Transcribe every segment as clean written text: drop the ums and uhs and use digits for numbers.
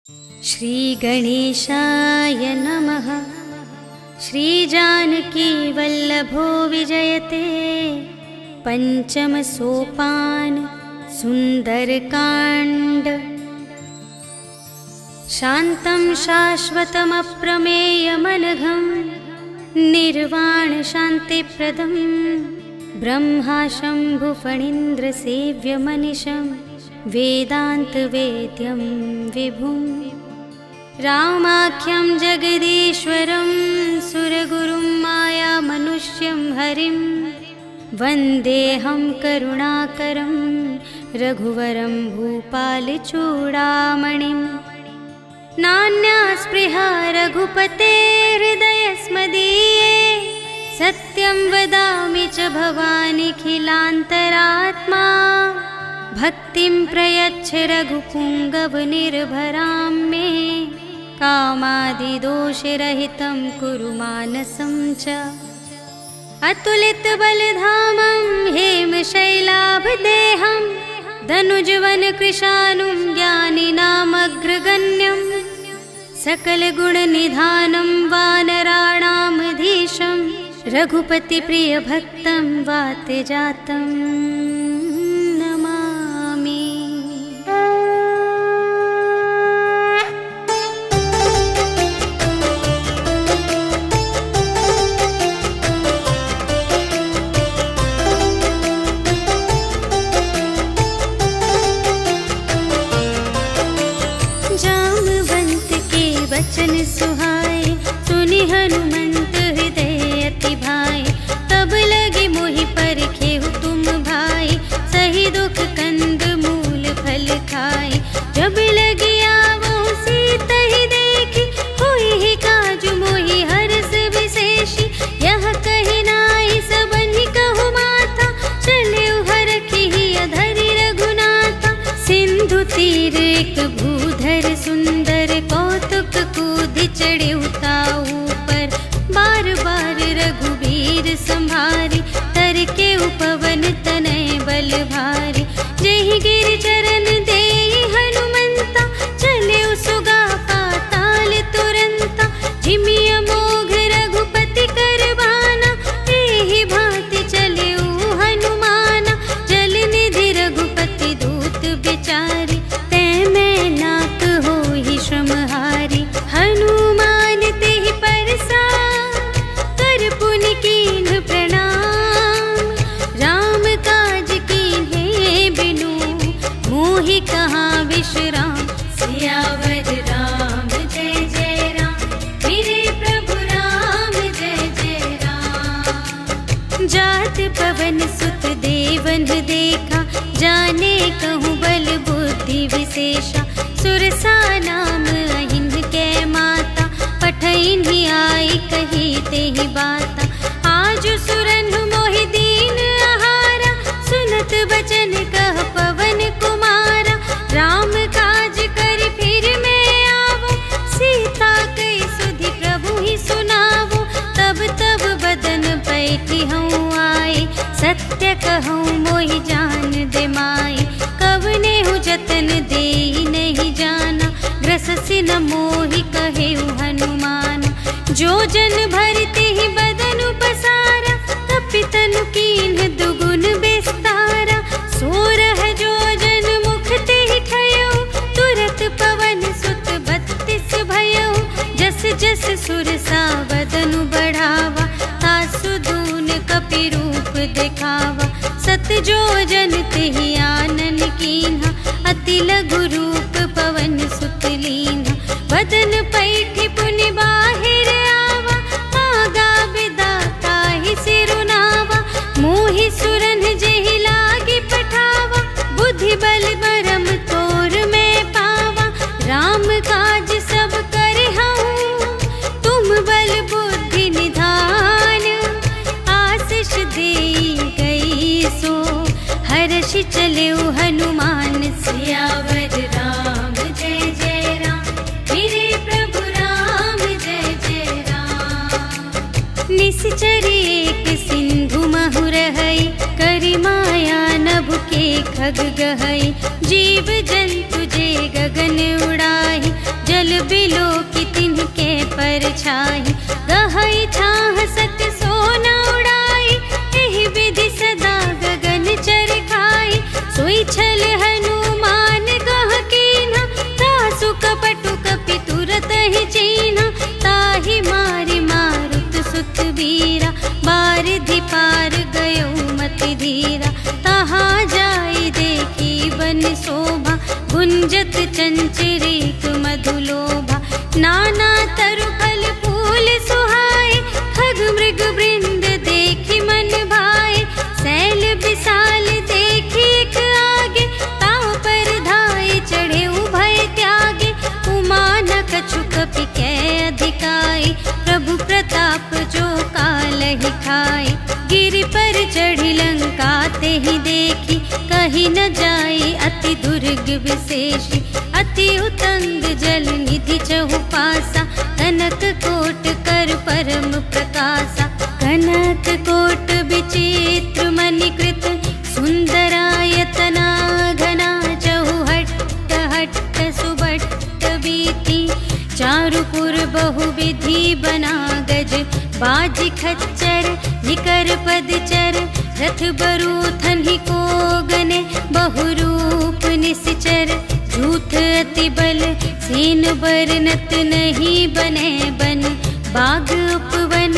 श्रीगणेशाय नमः। श्रीजानकी वल्लभो विजयते। पंचम सोपान सुंदरकांड। शान्तं शाश्वतमप्रमेयमनघं निर्वाण शान्तिप्रदं ब्रह्मा शम्भुफणीन्द्रसेव्यमनिशं वेदान्तवेद्यं विभुं रामाख्यं जगदीश्वरं सुरगुरुं मायामनुष्यं हरिं वन्देऽहं करुणाकरं रघुवरं भूपालचूडामणिं। नान्या स्पृहा रघुपते हृदयस्मदीये सत्यं वदामि च भवानिखिलान्तरात्मा। भक्तिं प्रयच्छ रघुपुङ्गवनिर्भरां मे कामादिदोषरहितं कुरु मानसं च। अतुलितबलधामं हेमशैलाभदेहं धनुजवनकृशानुं ज्ञानिनामग्रगण्यं सकलगुणनिधानं वानराणामधीशं रघुपतिप्रियभक्तं वातजातं नमामि। जामवंत के वचन सुहाए सुनि हनुमंत हृदय अति भाए। तब लगे मोहि परखेहु तुम भाई सही दुख कंद मूल फल खाए। जब लगी आवो सीता ही देखी होई ही काजु मोहि हर्ष विशेषी। यह कही नाई सबनि कहु माता चले हरखी अधरि रघुनाथा। सिंधु तीर एक भूधर सुंदर कौतुक कूदि चढ़े उताऊ पर। बार बार रघुबीर संभारी तर के उपवन तनय बल भारी। जहि गिर चरण देहि हनुमंता चले सुगा पाताल तुरंता। झिमिय मोघ रघुपति करबाना एहि भांति चले हनुमाना। जल निधि रघुपति दूत बिचारी तै मैं नाक होहि श्रमहारी। हनुमान तेहि परसा कर पुनि कीन्ह प्रणाम। राम काज कीन्हे बिनु मोहि कहाँ विश्राम। सियावर राम जय जय राम मेरे प्रभु राम जय जय राम। जात पवन सुत देवन देखा जाने कहूँ बल बुद्धि विशेषा। सुरसा नाम अहिन के माता पठइन्हि आई कही तेहि बाता। आज सुरन मोहि दीन आहारा सुनत बचन कह पवन कुमारा। राम काज कर फिर मैं आवो सीता कई सुधि प्रभु ही सुनावो। तब तब बदन बैठी हूँ आए सत्य कहूँ मोहि जान दे माई। कवने हूँ जतन दे नहीं जाना ग्रससि न मोहि कहेउ हनुमान। जो जन भरते ही बदन पसारा तपितनु कीन्ह दुगुन विस्तारा। सोरह जो जन मुख ते ही ठयो तुरत पवन सुत 32 भयो। जस जस सुरसा बदनु बढ़ावा तासु दून कपि रूप दिखावा। सत जो जन तेहि आनन कीन्हा अति लघु रूप पवन सुत लीन्हा। बदन पैठि पुनि बाहिर आवा आगा बिदा ताहि सिरुनावा। मोहि सुरन जेहि लागी पठावा बुद्धि बल बरम तोर में पावा। राम काज सब करहूँ तुम बल बुद्धि निधान। आशीष देई गई सो हर्षि चले हनुमान। सियावर राम जय जय राम मेरे प्रभु राम जय जय राम। निश्चर एक सिंधु महु रहई करि माया नभ के खग गहई। जीव जंतु जे गगन उड़ाई छाही, गहई छाह सत सोना उड़ाई, एहि विधि सदा गगन चर खाई। सोई छल हनुमान गह कीन्हा, तासु कपटु कपि तुरत ही चीन्हा। ताहि मारि मारुत सुत वीरा, बारिधि पार गयो मति धीरा। तहाँ जाई देखी बन शोभा, गुंजत चंचरीक मधुलोभा। नाना तरु फल फूल सुहाए, खग मृग वृंद देखी मन भाए। सैल विशाल देखी एक आगे, ताव पर धाये चढ़े उभय त्यागे। उमा न कछु कपि कै अधिकाई, प्रभु प्रताप जो कालहि खाए। गिरि पर चढ़ी लंका तेहि देखी, कही न जाई अति दुर्ग विशेषी। अति उतंग जल निधि चहु पासा, कनक कोट कर परम प्रकाशा। कनक कोट विचित्र मणिकृत, सुंदरायतना घना। चहु हट्ट हट्ट सुबट्ट बीती, चारुपुर बहुविधि बना गज। बाज खच्चर निकर पदचर, रथ बरूथन ही को गने। बहुरूप निश्चर झूठ अति बल, सेन बरनत नहीं बने बन। बाग उपवन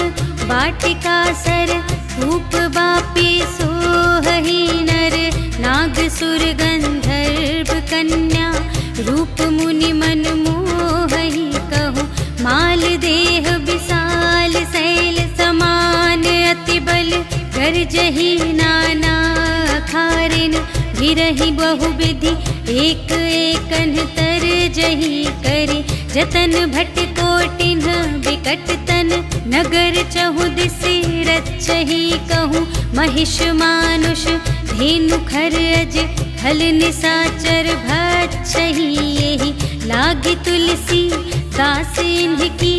वाटिका सर, रूप बापी सोहहि नर। नाग सुर गंधर्व कन्या, रूप मुनि मन मोहहि कहूँ। माल देह विशाल शैल समान, अति बल गरजहि नाना खारिन। गिरहि बहुविधि एक एकन तरजहि करि। जतन भट कोटिन विकट तन, नगर चहु दिसि रचहि कहूँ। महिष मानुष धेनु खर अज, खल निसाचर भक्षहि एहि। लागी तुलसी दास इन्हकी,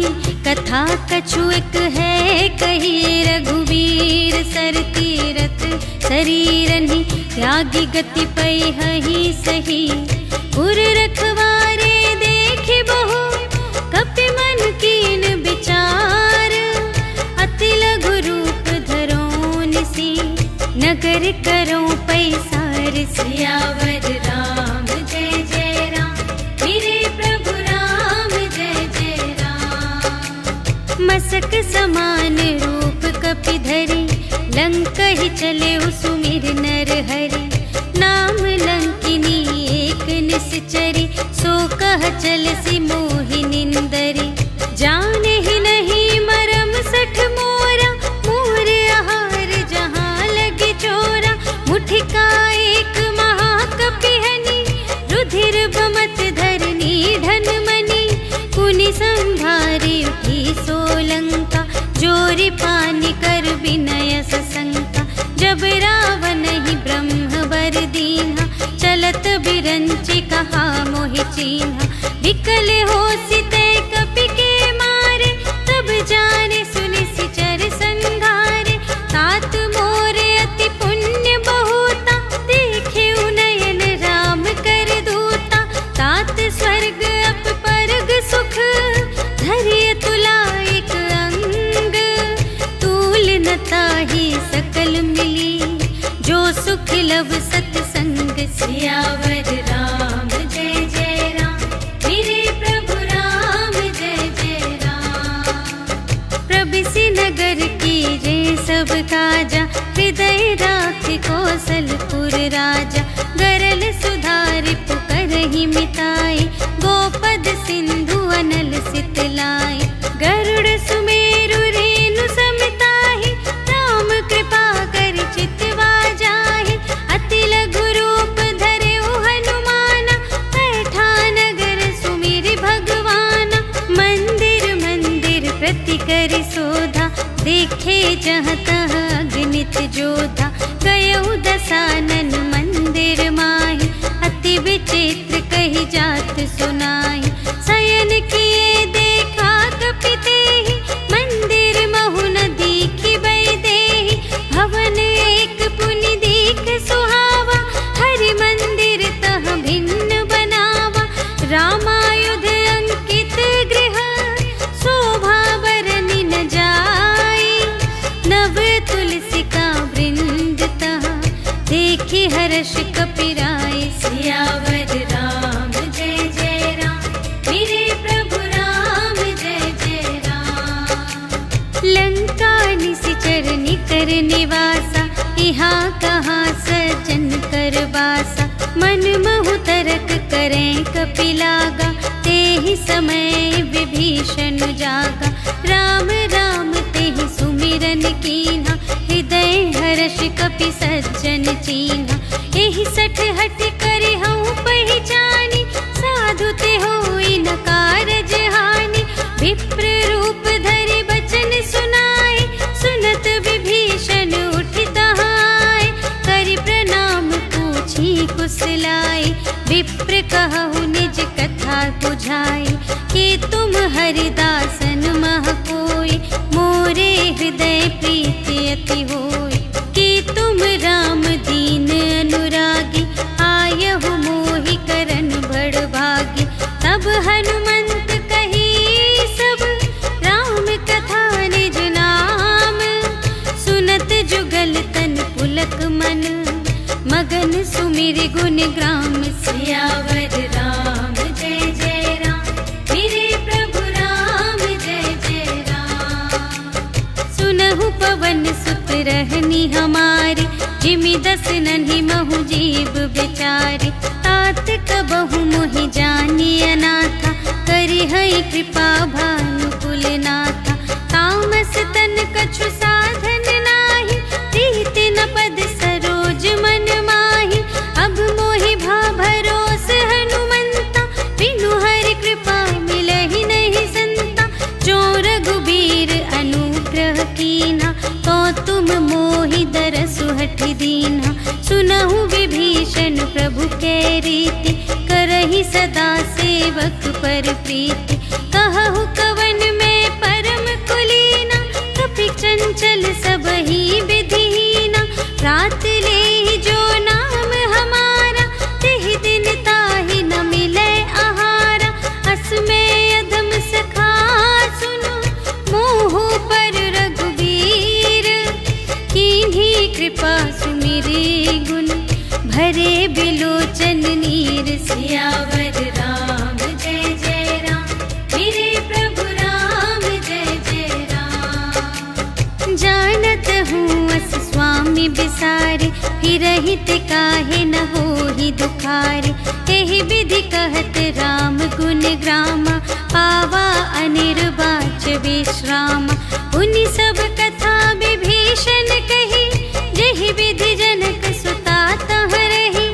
कथा कछु एक है कही। रघुवीर सर तीरथ शरीरहि, त्यागी गति पैहि सही। उर रखवारे देखि बहु, कपि मन कीन विचार। अति लघु रूप धरो निसी, नगर करो पैसार। सियावर राम जय जय राम, मेरे प्रभु राम जय जय राम। मसक समान रूप कपि धरि, लंकहि चले सुमिर नर हरि। नाम लंकिनी एक निश्चरी, सो कह चलसि मोहि निंदरी। जाने ही नहीं मरम सठ मोरा, मोर आहार जहाँ लगे चोरा। मुठिका एक महाकपिहनि, रुधिर बमत धरनी धन मनि। पुनि संभारी उठी सोलंका, जोरि पानि कर विनय सशंका। जब रावण ही ब्रह्म वर दीन्हा, चलत बिरंचि कहा मोहि चीन्हा। विकल होसि तै कपि के मारे, तब जाने सुनि सिचर संघारे। तात मोरे अति पुण्य बहुता, देखे नयन राम कर दूता। तात स्वर्ग अप परग सुख, धरिय तुला एक अंग। तूल न ताहि सकल मिली, जो सुख लव सतसंग। सियावर राम जय जय राम, मेरे प्रभु राम जय जय राम। प्रबिसि नगर कीजे सब काजा, हृदय राखि कौशलपुर राजा। गरल सुधारि पुकारहि मिताई, गोपद सिंधु अनल सितलाई। गरुड़ सुमेरु रेणु समताहि, राम कृपा करि चितवा जाहि। अति लघु रूप धरे हनुमाना, बैठा नगर सुमिरि भगवाना। मंदिर मंदिर प्रति करि शोधा, देखे जहाँ तहाँ अगणित जोधा। गयउ दसानन मंदिर माहि, अति विचित्र कही जात सुनाई। शयन किए देखा कपि तेहि, मंदिर महु न दीखि वैदेही। भवन एक पुनि दीख सुहावा, हरि मंदिर तह भिन्न बनावा। रामायुध अंकित गृह, शोभा नगर निवासा, यहाँ कहाँ सज्जन कर बासा। मन महु तरक करें कपिलागा, ते ही समय विभीषण जागा। राम राम ते ही सुमिरन कीन्हा, हृदय हर्ष कपि सज्जन चीन्हा। एहि सठ हट करे हूँ पहचानी, साधु ते होई न कारज हानि। विप्र रूप धरि बचन सुनाए, सुनत विभीषण उठि तहाय। करि प्रणाम पूछी कुशलाए, विप्र कहु निज कथा बुझाए। कि तुम हरिदासन मह कोई, मोरे हृदय प्रीति अति होई। कि तुम राम दीन अनुरागी, आयहु मोहि करन बड़ भागी। तब हनुमंत कही सब, राम कथा निज नाम। सुनत जुगल तन पुलक मन, मगन सुमिर गुण ग्राम। सियावर राम जय जय राम, मेरे प्रभु राम जय जय राम। सुनहु पवन सुत रहनी हमारी, जिमि दस नन्हि महु जीव बिचारी। तात कबहु मोहि जानी अनाथा, करि हई कृपा भानुकुल नाथा। तामस तन कछु साधन नाही, प्रीति न पद सरोज मन माही। अब मोहि भा भरोस हनुमंता, बिनु हरि कृपा मिलहि नहीं संता। जो रघुबीर अनुग्रह कीन्हा, तो तुम मोहि दरसु हठि दीन्हा। सुनहु विभीषण प्रभु के रीति, करहि सदा सेवक पर प्रीति। कहु कवन में परम कुलीना, कपि चंचल सबहि विधिहीना। रात लेहि जो नाम हमारा, तेहि दिन ताहि न मिलै आहारा। अस में अधम सखा सुनो, मोहु पर रघुबीर। कीन्ही कृपा सुमिरे गुण, भरे बिलोचन नीर। सियावर राम जय जय राम, मेरे प्रभु राम जय जय राम। जानत हूँ अस स्वामी बिसारे, फिरहित काहे न होहि दुखारे। एहि विधि कहत राम गुण ग्रामा, पावा अनिर्वाच विश्रामा। उनि सब कथा विभीषण कही, जेहि विधि जनक सुता तह रही।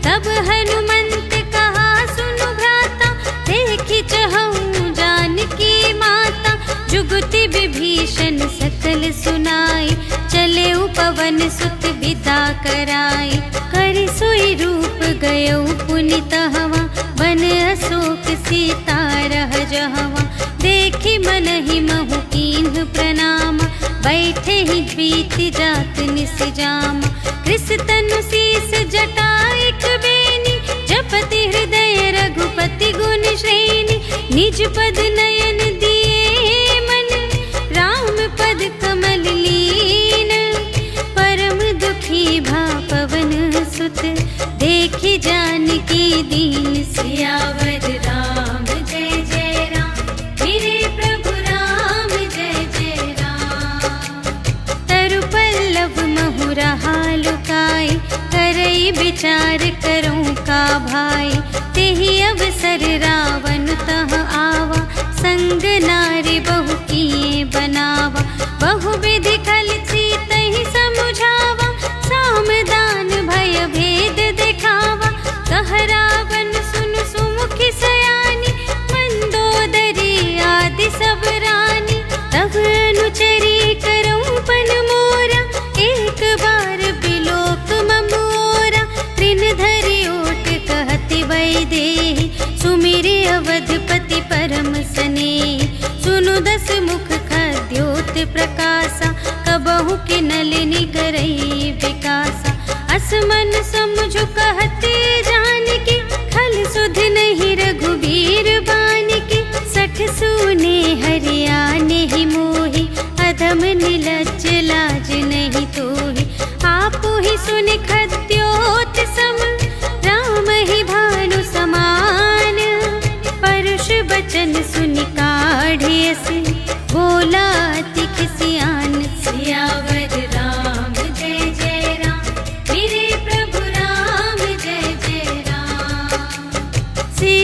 तब हनुमंत कहा सुनु भ्राता, देखि चहऊँ जानकी माता। जुगति विभीषण सकल सुनाई, चले पवन सुत विदा कराई। करि सोई रूप गयौ पुनि तहवा, बन अशोक सीता रह जहवा। देखि मनहि महु कीन्ह प्रणाम, बैठे ही बीति जात निस जामा। कृस तनु शीस जटा एक बेनी, जपति हृदय रघुपति गुण श्रेणी। निज पद नयन दिए मन, राम पद कमल लीन। परम दुखी भा पवन सुत, देखि जानकी दीन। सियावर राम जय जय राम, मेरे प्रभु राम जय जय राम। तरु पल्लव महु रहा लुकाई, करई विचार करूं का भाई। तेहि अवसर रावण तह आवा, संग नारी बहु किए बनावा। बहु विधि खल सीतहि समुझावा, साम दान भय भेद दिखावा। कह रावण सुन सुमुखि सयानी, मंदोदरी आदि सब रानी। तब अनुचरी करऊं पन मोरा, एक बार बिलोक ममोरा। त्रिन धरि ओट कहति वैदेही, सुमिरे अवधपति परम स्नेही। सुनु दस मुख खद्योत प्रकाशा, कबहु कि नलिनी करई विकासा। असमन समझु कहते जानकी, खल सुध नहीं रघुबीर बानिकी। सठ सूने हरियाने ही मोहि, अधम निलज्ज लाज नहीं तोहि। आपु ही सुन खद्योत सम, राम ही भानु समान। परुष बचन सुनि काढ़ियसि, बोला अति खिसियान। सियावर राम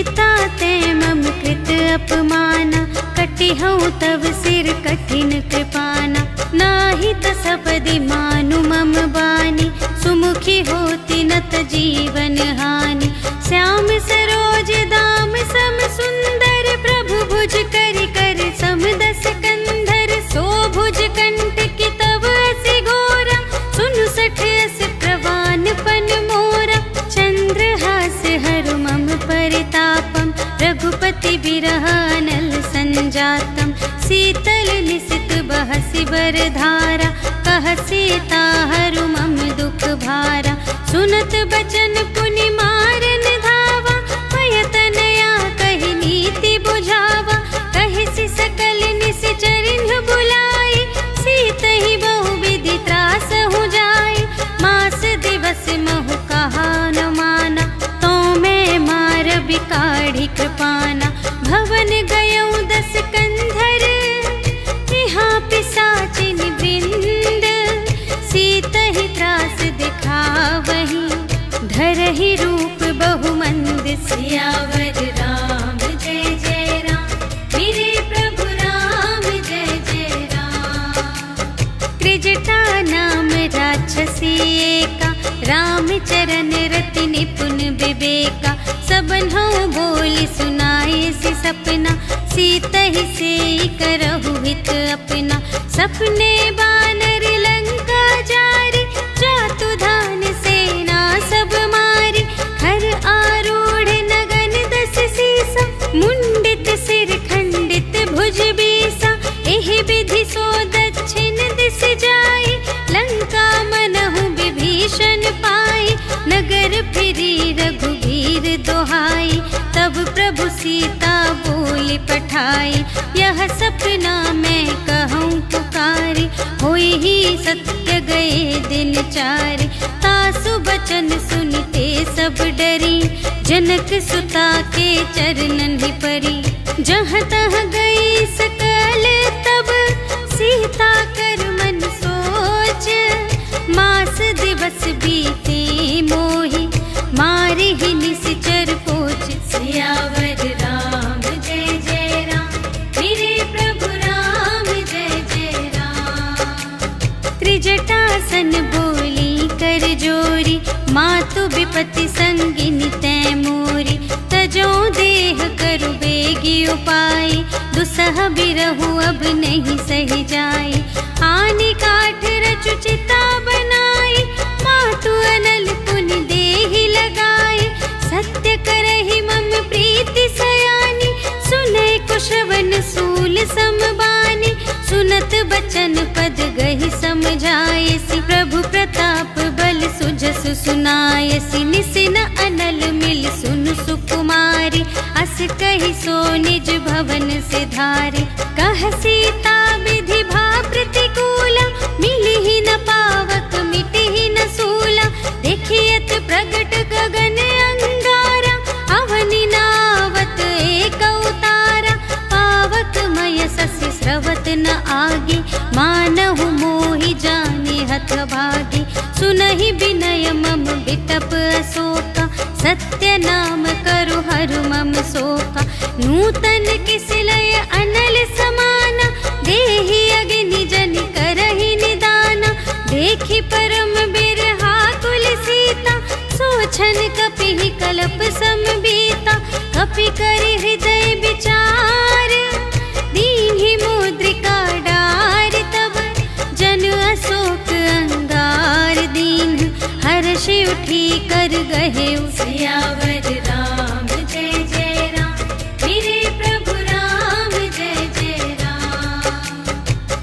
सीता ते मम कृत अपमाना, कटिहउँ तव सिर कठिन कृपाना। नाही त सपदि मानु मम बानी, सुमुखी होती नत जीवन हानि। श्याम सरोज दाम सम सुंदर, प्रभु भुज कर कर सम दस कंधर। सो भुज कंटकी तव असि घोरा, सुनु सठ अस प्रवान पन मोरा। चंद्रहास हरु मम परितापम, रघुपति बिरह अनल संजातम। शीतल निसित बहसि बरधारा, कह सीता हरु मम दुख भारा। सुनत बचन पुनि मारन धावा, भयतनया कहि नीति बुझावा। कहिसि सकल निश्चरिन्ह बुलाई, सीतहि बहु विधि त्रासहु जाई। मास दिवस महु कहा न माना, तो मैं मारबि काढ़ी कृपाना। भवन गयउँ दस कंधर, यहाँ पिशाचिन वृंद। सीतहि त्रास दिखावही, धरहि रूप बहुमंद। सियावर राम जय जय राम, मेरे प्रभु राम जय जय राम। त्रिजटा नाम राक्षसी एका, राम चरण रति निपुण विवेका। सबन्हु बोली सुनाए सि सपना, सीतहि सेई करहु हित अपना। सपने बानर लंका जारी, जातु धान सेना सब मारी। खर आरूढ़ नगन दस सीसा, मुंडित सिर खंडित भुज बीसा। एहि विधि सो दक्षिण दिस जाई, लंका मनहु विभीषण पाई। नगर फिरी रघुवीर दोहाई, तब प्रभु सीता बोली पठाई। यह सपना मैं कहूँ पुकारी, होई ही सत्य गए दिन चारि। तासु बचन सुनते सब डरी, जनक सुता के चरणन ही परी। जहाँ तहाँ गई सकल तब, सीता कर मन सोच। मास दिवस बीते मोहि, मारि ही निश्चर पोच। सियावर राम जय जय राम, मेरे प्रभु राम जय जय राम। त्रिजटासन बोली कर जोरी, मातु विपति संगिनी तै मोरी। तजो देह करु बेगी उपाय, दुसह बिरहु अब नहीं सही जाई। आनि काठ रचु चिता बनाई, मातु अनल पुनि देहि लगाई। सत्य करहि मम प्रीति सयानी, सुनय कुशवन सूल समबानी। सुनत बचन पद गहि समझायसि, प्रभु प्रताप बल सुजसु सुनायसि। निसिन अनल मिल सुनु सुकुमारी, अस कहि सो निज भवन से धारे। कह सीता विधि भा प्रतिकूला, मिलिहि न पावक मिटिहि न सूला। देखियत प्रगट गगन अंगारा, अवनि नावत एक अवतारा। पावक मय ससि स्रवत न आगे, मानहु मोहि जाने हथ भागी। सुनहि विनय मम बिटप अशोका, सत्य नाम करु हरु मम शोका। नूतन किसिलय अनल समाना, देहि अग्नि जन करहि निदाना। देखि परम बिरहा कुल सीता, सोछन कपिहि कलप समबीता। कपि करि हृदय विचार, दीन्हि मुद्रिका डार। तब जन अशोक अंगार दीन, हर्षि उठी कर गहे। सियावर राम जय जय राम, मेरे प्रभु राम जय जय राम।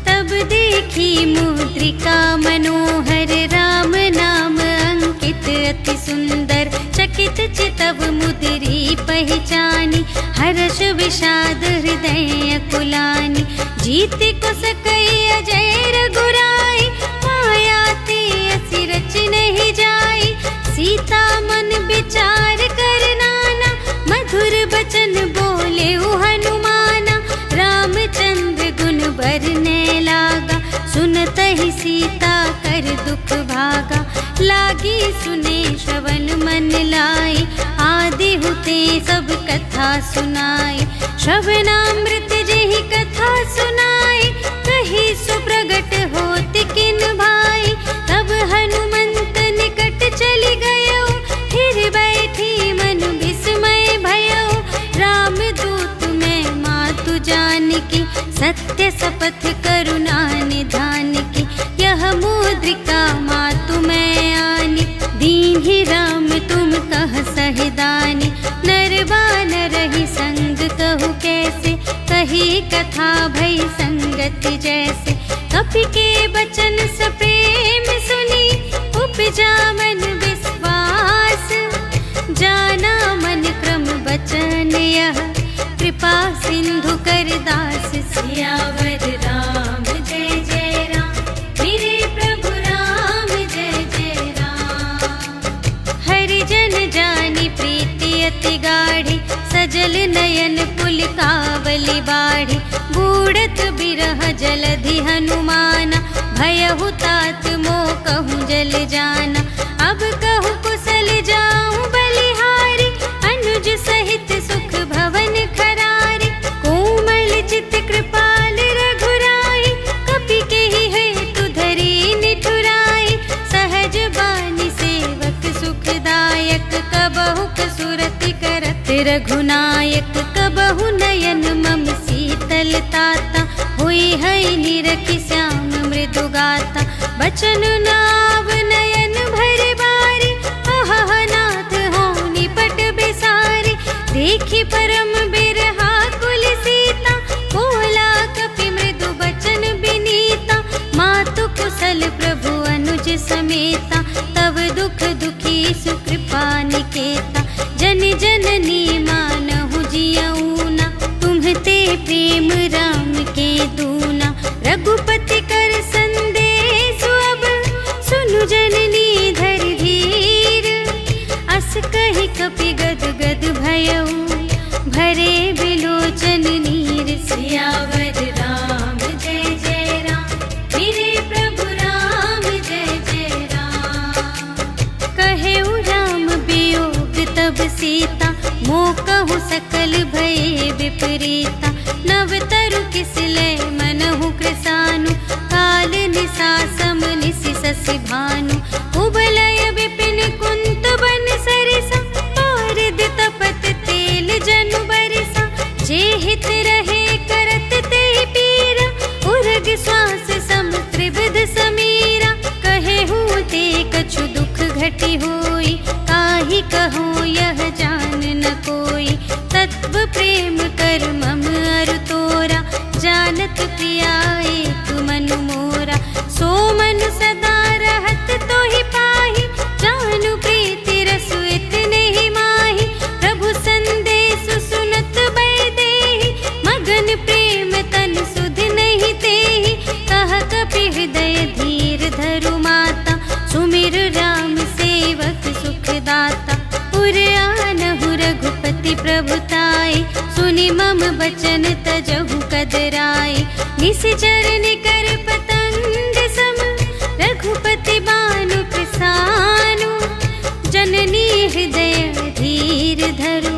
तब देखी मुद्रिका मनोहर, राम नाम अंकित अति सुंदर। चकित चितव मुद्री पहचानी, हर्ष विषाद हृदय अकुलानी। जीति को सकई अजय रघुराई, माया ते असि रच नहीं जाई। सीता मन विचार कर नाना, मधुर बचन बोले हनुमाना। रामचंद्र गुण बरने लागा, सुनत ही सीता कर दुख भागा। लागी सुने श्रवण मन लाई, आदि हुते सब कथा सुनाई। श्रवणामृत जेहि कथा सुनाई, कही सुप्रगट होत किन भाई। तब हनुमंत निकट चली गयो, फिर बैठी मन विस्मय भयो। राम दूत मैं मातु जानकी, सत्य शपथ करुणा निधान की। यह मुद्रिका मातु मैं आनी, दीन्हि राम तुम कह सहिदानी। नर बानर ही संग कहु कैसे, कही कथा भई संगति जैसे। कपि के बचन सप्रेम सुनी, उपजा मन विश्वास। जाना मन क्रम बचन यह, कृपा सिंधु कर दास। सियावर राम जय जय राम, मेरे प्रभु राम जय जय राम। हरि जन जानी प्रीति अति गाढ़ी, सजल नयन पुलकावली बाढ़ी। बूढ़त बिरह जलधि हनुमाना, भयहु तात मोह कहूँ जल जाना। अब कहूँ कुशल जाऊँ बलिहारी, अनुज सहित सुख भवन खरारी। कोमल चित कृपाल रघुराई, कपि केहि हेतु धरी निठुराई। सहज बानी सेवक सुखदायक, कबहु कसुरति करत रघुनायक। कबहु नयन मम शीतल ताता, हुई है निरखि श्याम मृदु गाता। बचन नाव नयन भर बारी, अहह नाथ हो निपट बेसारी। देखी परम बिरहा कुल सीता, बोला कपि मृदु बचन बिनीता। मातु कुशल प्रभु अनुज समेता, तव दुख दुखी सुकृपा निकेता। जन जननी मानहु जियऊना, तुम्हते प्रेम राम के दूना। रघुपति कर संदेश अब, सुनु जननी धर धीर। अस कहि कपि गद गद भयऊ, भरे बिलोचन नीर। सियावर राम जय जय राम, मेरे प्रभु राम जय जय राम। कहेउ राम वियोग तब सीता, मोकहु सकल भये विपरीता। नव तरु किसलय मनहु कृसानु, काल निसा सम निसि शशि भानु। उबलय विपिन कुंत बन सरिसा, पारिद तपत तेल जनु बरिसा। जे हित रहे करत ते पीरा, उर्ग श्वास सम त्रिविध समीरा। कहेहु ते कछु दुख घटी होई, काहि कहूँ यह जान न कोई। तत्व प्रेम कर मम अरु तोरा, जानत प्रिया एक मनु मोरा। सो मनु सदा रहत तोहि पाहि, जानु प्रीति रसु इतने ही माहि। प्रभु संदेश सुनत बैदेहि, मगन प्रेम तन सुध नहीं तेहि। कह कपि हृदय धीर धरु माता, सुमिर राम सेवक सुखदाता। उर आनहु रघुपति प्रभुताई, सुनि मम बचन तजहु कदराई। निशिचर निकर पतंग सम, रघुपति बानु कृसानु। जननी हृदय धीर धरु,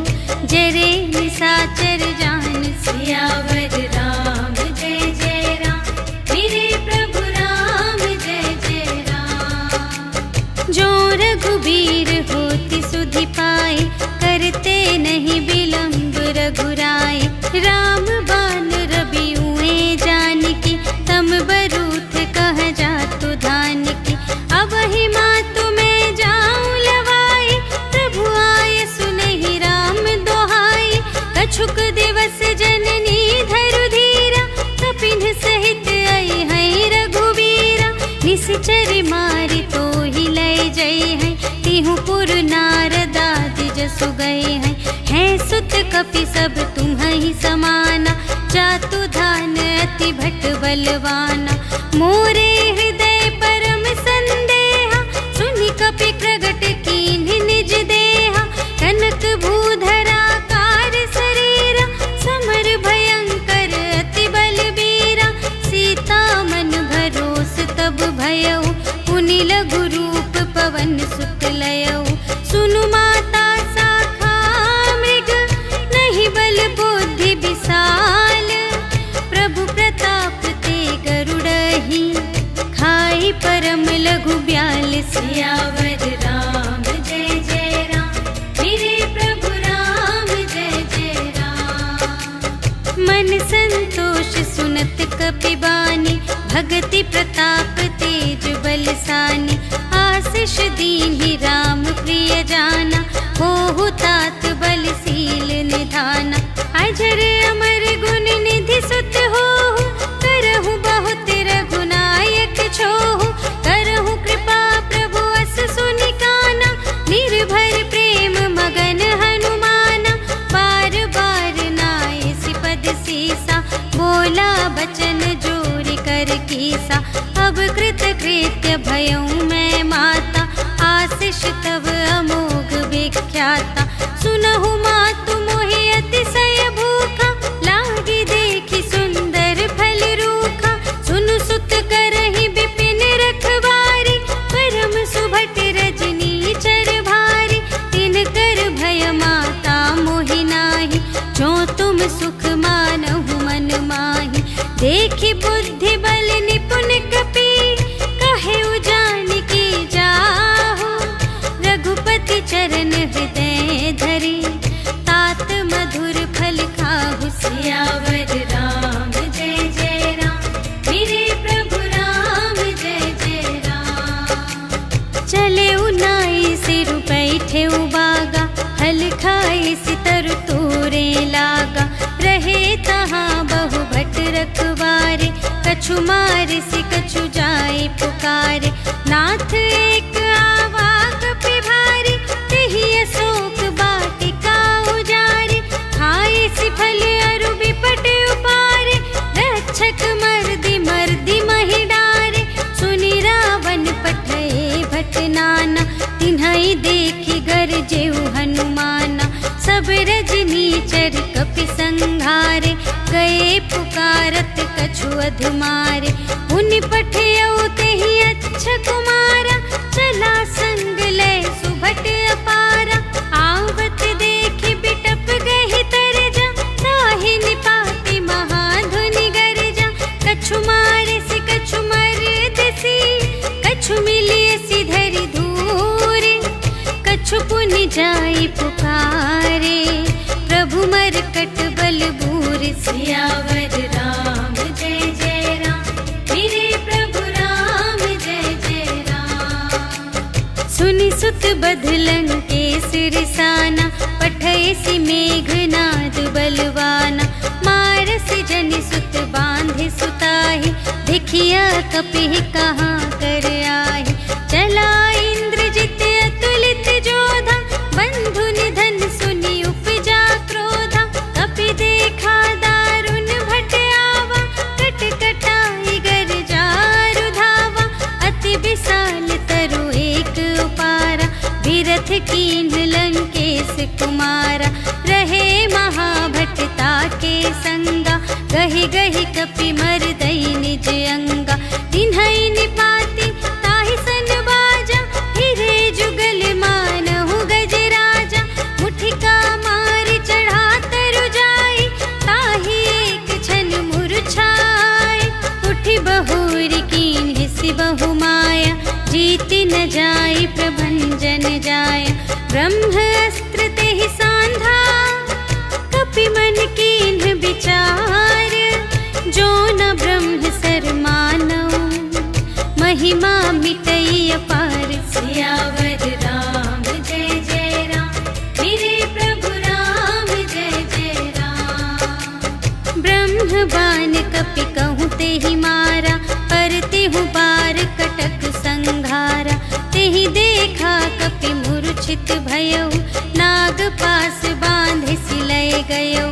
जरे निशाचर जान। सियावर राम जय जय राम, मेरे प्रभु राम जय जय राम। जो रघुबीर होति सुधि पाई, करते नहीं विलंब रघुराई। राम बान रबिउए जानकी, तम बरूथ कह जातु धानकी। अब ही मातु मैं जाऊं लवाई, प्रभु आय सुनहि राम दोहाई। कछुक दिवस जननी धरु धीरा, कपिन सहित आई है रघुबीरा। निशिचर मारि तोहि लय जय है, तिहु पुर नारदादि जसु गए हैं। है सुत कपि सब तुम्हि समाना, जातु धान अति भट बलवाना। मोरे हृदय परम संदेहा, सुनि कपि प्रगट कीन्हि निज देहा। कनक भूधरा कार शरीरा, समर भयंकर अति बलबीरा। सीता मन भरोस तब भयऊ, पुनि लघु रूप पवन सुत लयऊ। अति विशाल, प्रभु प्रताप ते गरुड़हि, खाई परम लघु ब्याल। सियावर राम जय जय राम, मेरे प्रभु राम जय जय राम। मन संतोष सुनत कपिबानी, भगति प्रताप तेज बलसानी। आशीष दीन्हि राम प्रिय जाना, होहु तात बलशील निधाना। अजर अमर गुण निधि सुत होहु, करहु बहुत रघुनायक छोहु। करहु कृपा प्रभु अस सुनि काना, निर्भर प्रेम मगन हनुमाना। बार बार नाय सिपद सीसा, बोला बचन जोरि कर कीसा। अब कृत कृत्य भयउ मैं माता, आशीष तव अमोघ विख्याता। सुनहु मातु मोहि अतिशय भूखा, लागी देखि सुंदर फल रूखा। सुनु सुत करहि विपिन रखवारी, परम सुभट रजनी चर भारी। तिनकर भय माता मोहि नाही, जो तुम सुख मानहु मन माही। देखि बुद्धि बल निपुण कपि, कहे जानकी जाहु। रघुपति चरण हृदय धरि, तात मधुर फल खाहु। सियावर राम जय जय राम, मेरे प्रभु राम जय जय राम। चले उनाई सिरु बैठे उबागा, हल खाए सितर तोरे लागा। रहे तहाँ बहु भट रखवारे, कछु मारे सि कछु जाए पुकारे। नाथ एक आवा कपि भारी, तेहि अशोक वाटिका उजारी। खाए सि फल अरु बिपट उपारे, रक्षक मर्दि मर्दि महि डारे। सुनि रावण पठए भट नाना, तिन्हइ देखि गरजेउ हनुमाना। सब रजनीचर कपि संघारे, गए पुकारत कछु अधमारे। उनि पठियउ तेहि अच्छा कुमारा, चला संग लय सुभट अपारा। आवत देखि बिटप गहि तरजा, ताहि निपाति महाधुनि गरजा। कछु मारे सि कछु मरदसि, कछु मिलिय सि धरि धूरे। कछु पुनि जाई पुकारे, प्रभु मरकट बल बूर। सियावर राम जय जय राम, मेरे प्रभु राम जय जय राम। सुनि सुत बधलंग के सिरसाना, पठय सि मेघनाद बलवाना। मारस जनि सुत बांधे सुताहि, देखिया कपिहि कहाँ कर आहि। चला इंद्रजित अतुलित जोधा, बंधु निधन सुनि उपजा क्रोधा। कपि देखा दारुण भट आवा, कट कटाई गर जारु धावा। अति विशाल तरु एक उपारा, विरथ कीन्ह लंकेश कुमारा। रहे महाभट ताके संगा, गहि गहि कपि मरदई निज अंगा। तिन्हइ निपाति ताहि सन बाजा, हिरे जुगल मानहु गजराजा। मुठिका मारि चढ़ा तरु जाई, ताहि एक छन मुरझाई। उठि बहुरि कीन्ह सि बहु माया, जीति न जाई प्रभंजन जाया। ब्रह्म अस्त्र तेहि सांधा, कपि मन कीन्ह विचार। जो न ब्रह्म सर मानऊ, महिमा मिटई अपार। सियावर राम जय जय राम, मेरे प्रभु राम जय जय राम। ब्रह्म बान कपि कहूँ तेहि मारा, पर तेहु बार कटक संघारा। तेहि देखा कपि मूर्छित भयउ, नाग पास बांधे सिलय गयउ।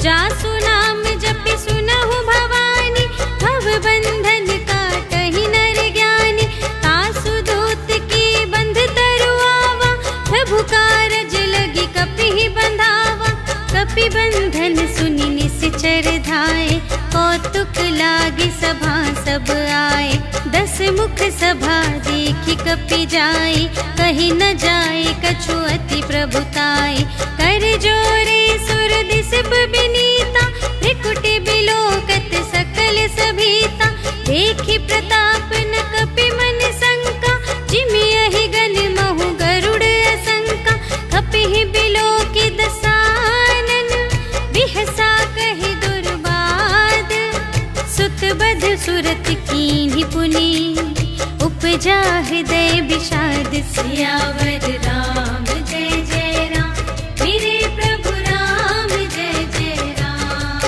जासु नाम जपि सुनहु भवानी, भव बंधन काटहि नर ज्ञानी। तासु दूत की बंध तरु आवा, प्रभु कारज लगी कपि बंधावा। कपि बंधन सुनि निश्चर धाये, कौतुक लागी सभा सब आए। 10 मुख सभा देखि कपि जाई, कहि न जाए कछु अति प्रभुताई। कर जोरे सुर दिसप बिनीता, बिहसा कहि दुर्बाद, सुत बध सुरत कीन्ही पुनि, उपजा हृदय विषाद। सियावर राम जय जय राम, मेरे प्रभु राम जय जय राम।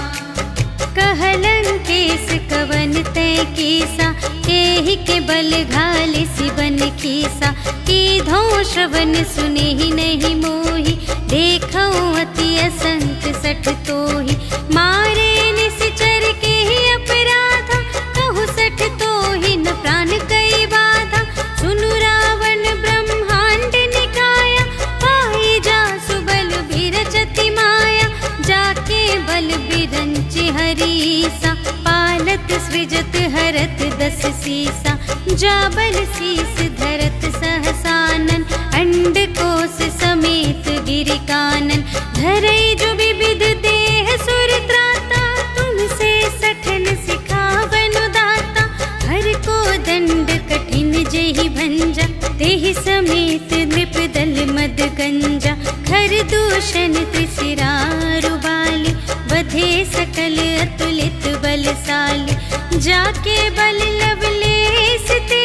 कहलन केस कवन तय कीसा, केहि के बल घाले सिबन कीसा। कीधो श्रवण सुने ही नहीं मोहि, देखो अति असंत सठ तोहि। मारे निश्चर के ही अपराधा, कहु सठ तोहि न प्राण कई बाधा। सुनु रावण ब्रह्मांड निकाया, पाई जासु बल बिरचति माया। जाके बल बिरंचि हरीसा, पालत सृजत हरत दस सीसा। जा बल शीस धरत सहसानन, अंड कोश समेत गिरि कानन। धरई जो विविध देह सुर त्राता, तुमसे सठन सिखावनु दाता। हर को दंड कठिन जेहि भंजा, तेहि समेत नृप दल मद गंजा। खर दूषण त्रिशिरारु बाली, बधे सकल अतुलित बलशाली। जाके बल लवलेस ते,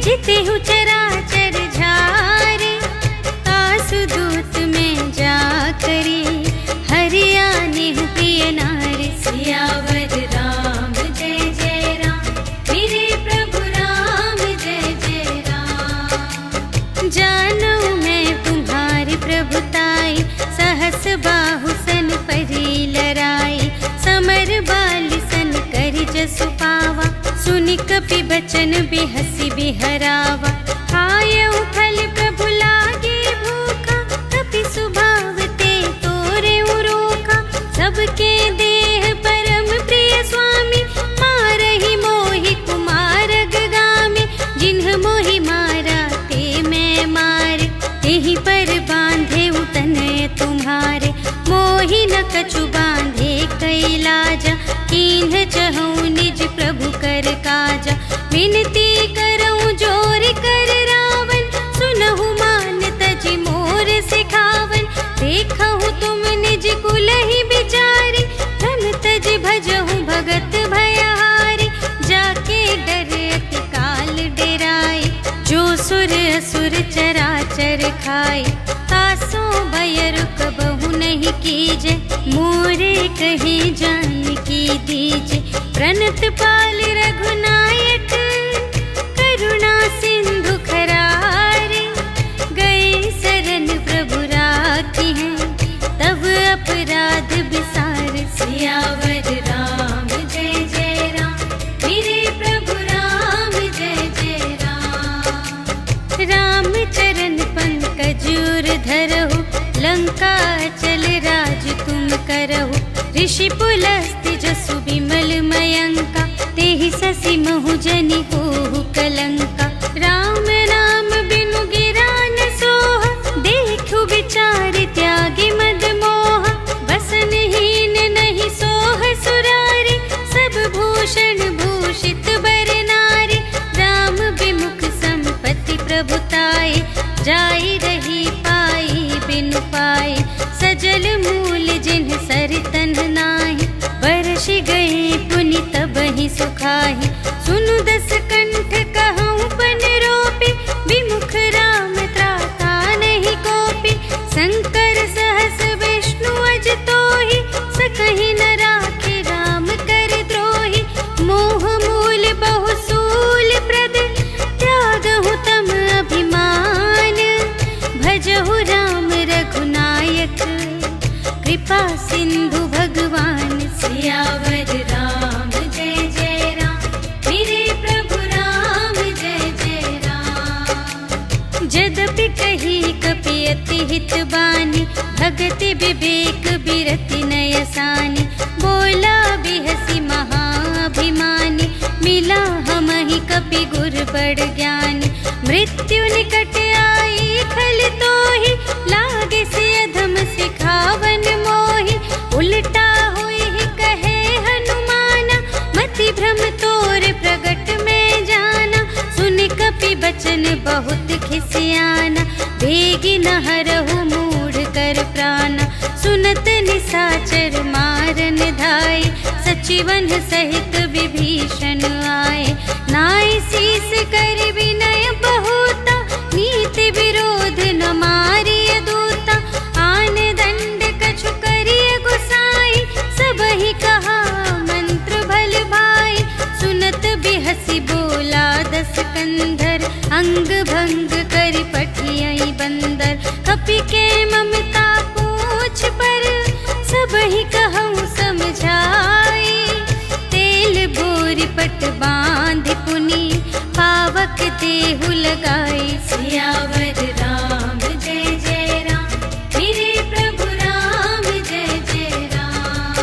जितेहु चराचर झारे। तासु दूत में जा करे, हरियाने प्रिय नारी। सियावर राम जय जय राम, मेरे प्रभु राम जय जय राम। जानू मैं तुम्हारी प्रभुताई, सहस बाहु सन परी लराई। समर बाली सन करि जसु पावा, सुनि कपि बचन बिहसि बिहरावा। खायउ फल प्रभु लागे भूखा, कपि सुभाव ते तोरे रोखा। सबके देह परम प्रिय स्वामी, मारहि मोहि कुमार गामी। जिन्ह मोहि मारा ते मैं मारे, तेहि पर बांधे तनय तुम्हारे। मोहि न कछु बांधे कैलाजा, कीन्ह चहु निज प्रभु कर काजा। विनती करऊं जोर कर रावण, सुनहु मान तजि मोर सिखावन। देखहु तुम निज कुल ही बिचारी, धन तजि भजहु भगत भयहारी। जाके डर अति काल डेराए, जो सुर असुर चराचर खाए। तासो भय रुक बहु नहीं कीजे, मोरे कहे जान की दीजे। प्रणत पाल रघुनायक, करुणा सिंधु खरारे। गए शरण प्रभु राखी हैं, तब अपराध विसार। सियावर राम जय जय राम, मेरे प्रभु राम जय जय राम। राम चरण पंकज उर धरहु, लंका चल राज तुम करहु। ऋषि पुलस्त्य जसु विमल मयंका, तेहि ससि महु जनि होहु कलंका। राम नाम बिनु गिरा न सोह, देखु विचार त्यागी मद मोह। बसनहीन नहीं सोह सुरारी, सब भूषण भूषित बर नारी। राम विमुख संपत्ति प्रभुताई, जाई रही पाई बिनु पाई। सजल मूल जिन्ह सर तन्ह नाही, बरषि गए पुनि तबहि सुखाहि। सुनु दस कंठ कहऊँ पन रोपी, विमुख राम त्राता नहीं कोपी। शंकर सहस विष्णु अज तोहि, सकहि न राखे राम कर द्रोही। मोह मूल बहु सूल प्रद, त्यागहु तम अभिमान। भजहु राम रघुनायक, कृपा सिंधु भगवान। सियावर राम जय जय राम, मेरे प्रभु राम जय जय राम। जदपि कही कपि अति हित बानी, भगति विवेक बिरति नयसानी। बोला बिहसी महाभिमानी, मिला हमहि कपि गुर बड़ ज्ञानी। मृत्यु निकट आई खल तोहि, लागे से अधम सिखावन मोहि। उल्टा हुई कहे हनुमाना, मति भ्रम तोर प्रगट में जाना। सुन कपि बचन बहुत खिसियाना, बेगी न हरहु मूढ़ कर प्राणा। सुनत निसाचर मा सुग्रीवन सहित विभीषण आए। नाय शीस कर विनय बहुता, नीति विरोध न मारिय दूता। आन दंड कछु करिय गुसाई, सबहि कहा मंत्र भल भाई। सुनत बिहसी बोला दस कंधर, अंग भंग करि पठियहि बंदर। कपि के ममता पूछ पर, सबहि कहूँ समझाई। तेल बोरि पट बांध पुनि, पावक देहु लगाई। सियावर राम जय जय राम, मेरे प्रभु राम जय जय राम।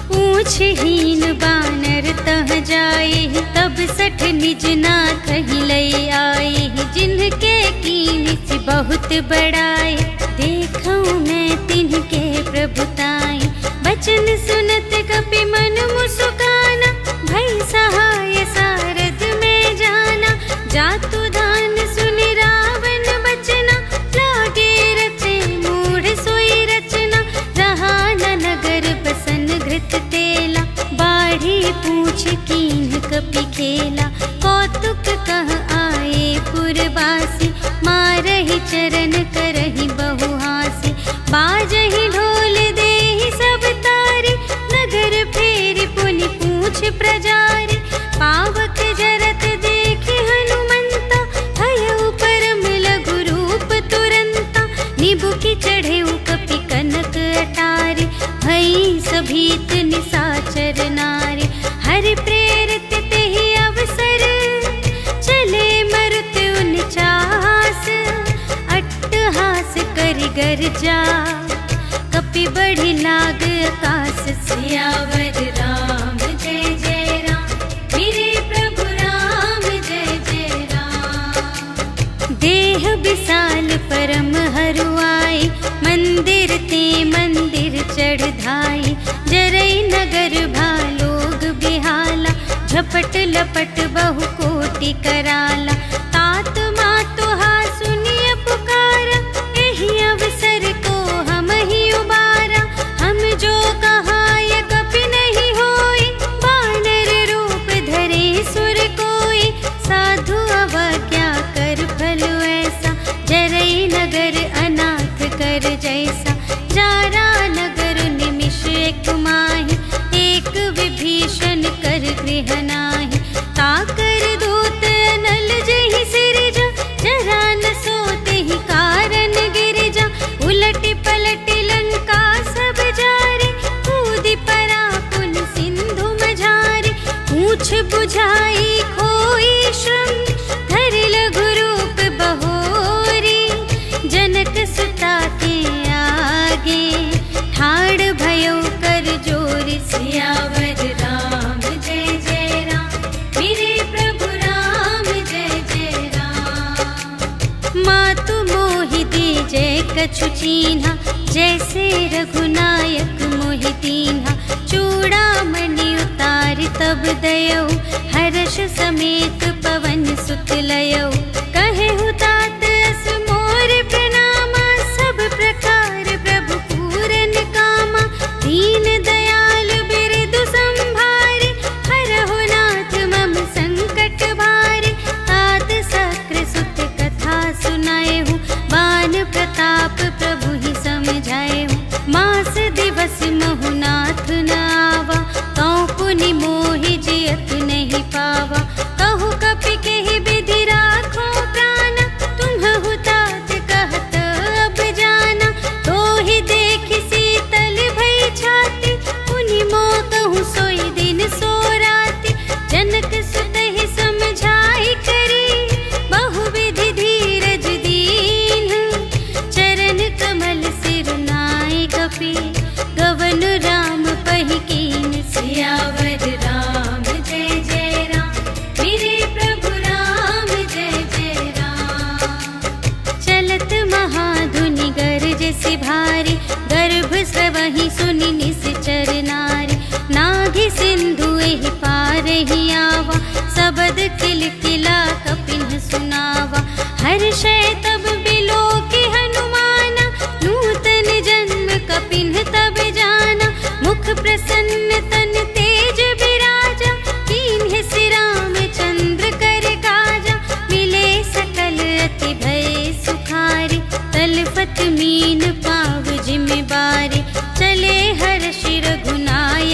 पूछहीन बानर तह जाए, तब सठ निज नाथ ही लई आए। जिनके कीन्ह बहुत बड़ाई, देखूं मैं तिनके प्रभुताई। बचन सुनत कपि मन मुस्काना, भई सहाय सारथ में जाना। जातु दान सुनि रावण बचना, लागे रचे मूढ़ सोई रचना। रहा न नगर बसन घृत तेला, बाढ़ी पूछ कीन्ह कपि खेला। कौतुक कह आए पुरवासी, मारहि चरण करहि बहुहासी। बाजहि ढोल देहि सब तारी, नगर फेरि पुनि पूछ प्रजारी। पावक जरत देखि हनुमंता, भयउ परम लघु रूप तुरंता। निबुकि चढ़ेउ कपि कनक अटारी, भई सभीत निसाचर नारी। हरि प्रेरित तेहि अवसर, चले मरुत उनचास। अट्टहास करि गर्जा, कपि बढ़ि लाग आकाश। सियावर राम जय जय राम, मेरे प्रभु राम जय जय राम। देह विशाल परम हरुआई, मंदिर ते मंदिर चढ़ धाई। जरई नगर भालोग बिहाला, झपट लपट बहु कोटि कराला। तात मातुहा सुनिय पुकारा, एहि अवसर को हम ही उबारा। हम जो कहाय कपि नहीं होई, बानर रूप धरे सुर कोई। साधु अवज्ञा कर फल ऐसा, जरई नगर अनाथ कर जैसा। जारा नगर निमिष एक माहि, एक विभीषण कर गृह नाही। ताकर दूत अनल जहि सिरजा, जरा न सोते ही कारण गिरिजा। उलटि पलटि लंका सब जारे, कूदि परा पुन सिंधु मझारे। पूछ बुझाई खोई श्रम, धरि लघु रूप बहोरी। जनक सुता के आगे, ठाड़ भयउ कर जोरि। सियावर राम जय जय राम, मेरे प्रभु राम जय जय राम। मातु मोहि दीजे कछु चीन्हा, जैसे रघुनायक मोहि दीन्हा। चूड़ामणि उतारि तब दयौ, हर्ष समेत पवन सुत लयौ। कहेहु तात अस मोर प्रणामा, सब प्रकार प्रभु पूरन कामा। दीन दयाल बिरदु संभारे, हरहु नाथ मम संकट भारे। तात सक्र सुत कथा सुनाएहु, बान प्रताप प्रभु ही समझाएहु। मास दिवस महु नाथ न आवा, तौ पुनि मोहि जियत नहीं पावा। कहु कपि केहि विधि राखो प्राण, तुम्हु तात कहत अब जाना। तोहि देखि शीतल भई छाती, पुनि मोह कहूँ सोई दिन सो राति। जनक सुतहि समझाई करी, बहुविधि धीरज दीन्ह। चरण कमल सिर नाय कपि, गवन राम पहि कीन्ह। सियावर राम जय जय राम, मेरे प्रभु राम जय जय राम। चलत महाधुनि गरजसि भारी, गर्भ स्रवहि सुनि निश्चर नारी। नाघि सिंधु एहि पार ही आवा, सबद किलकिला कपिन सुनावा। हर्षै तब बिलोकि हनुमाना, नूतन जन्म कपिन तब जाना। मुख प्रसन्न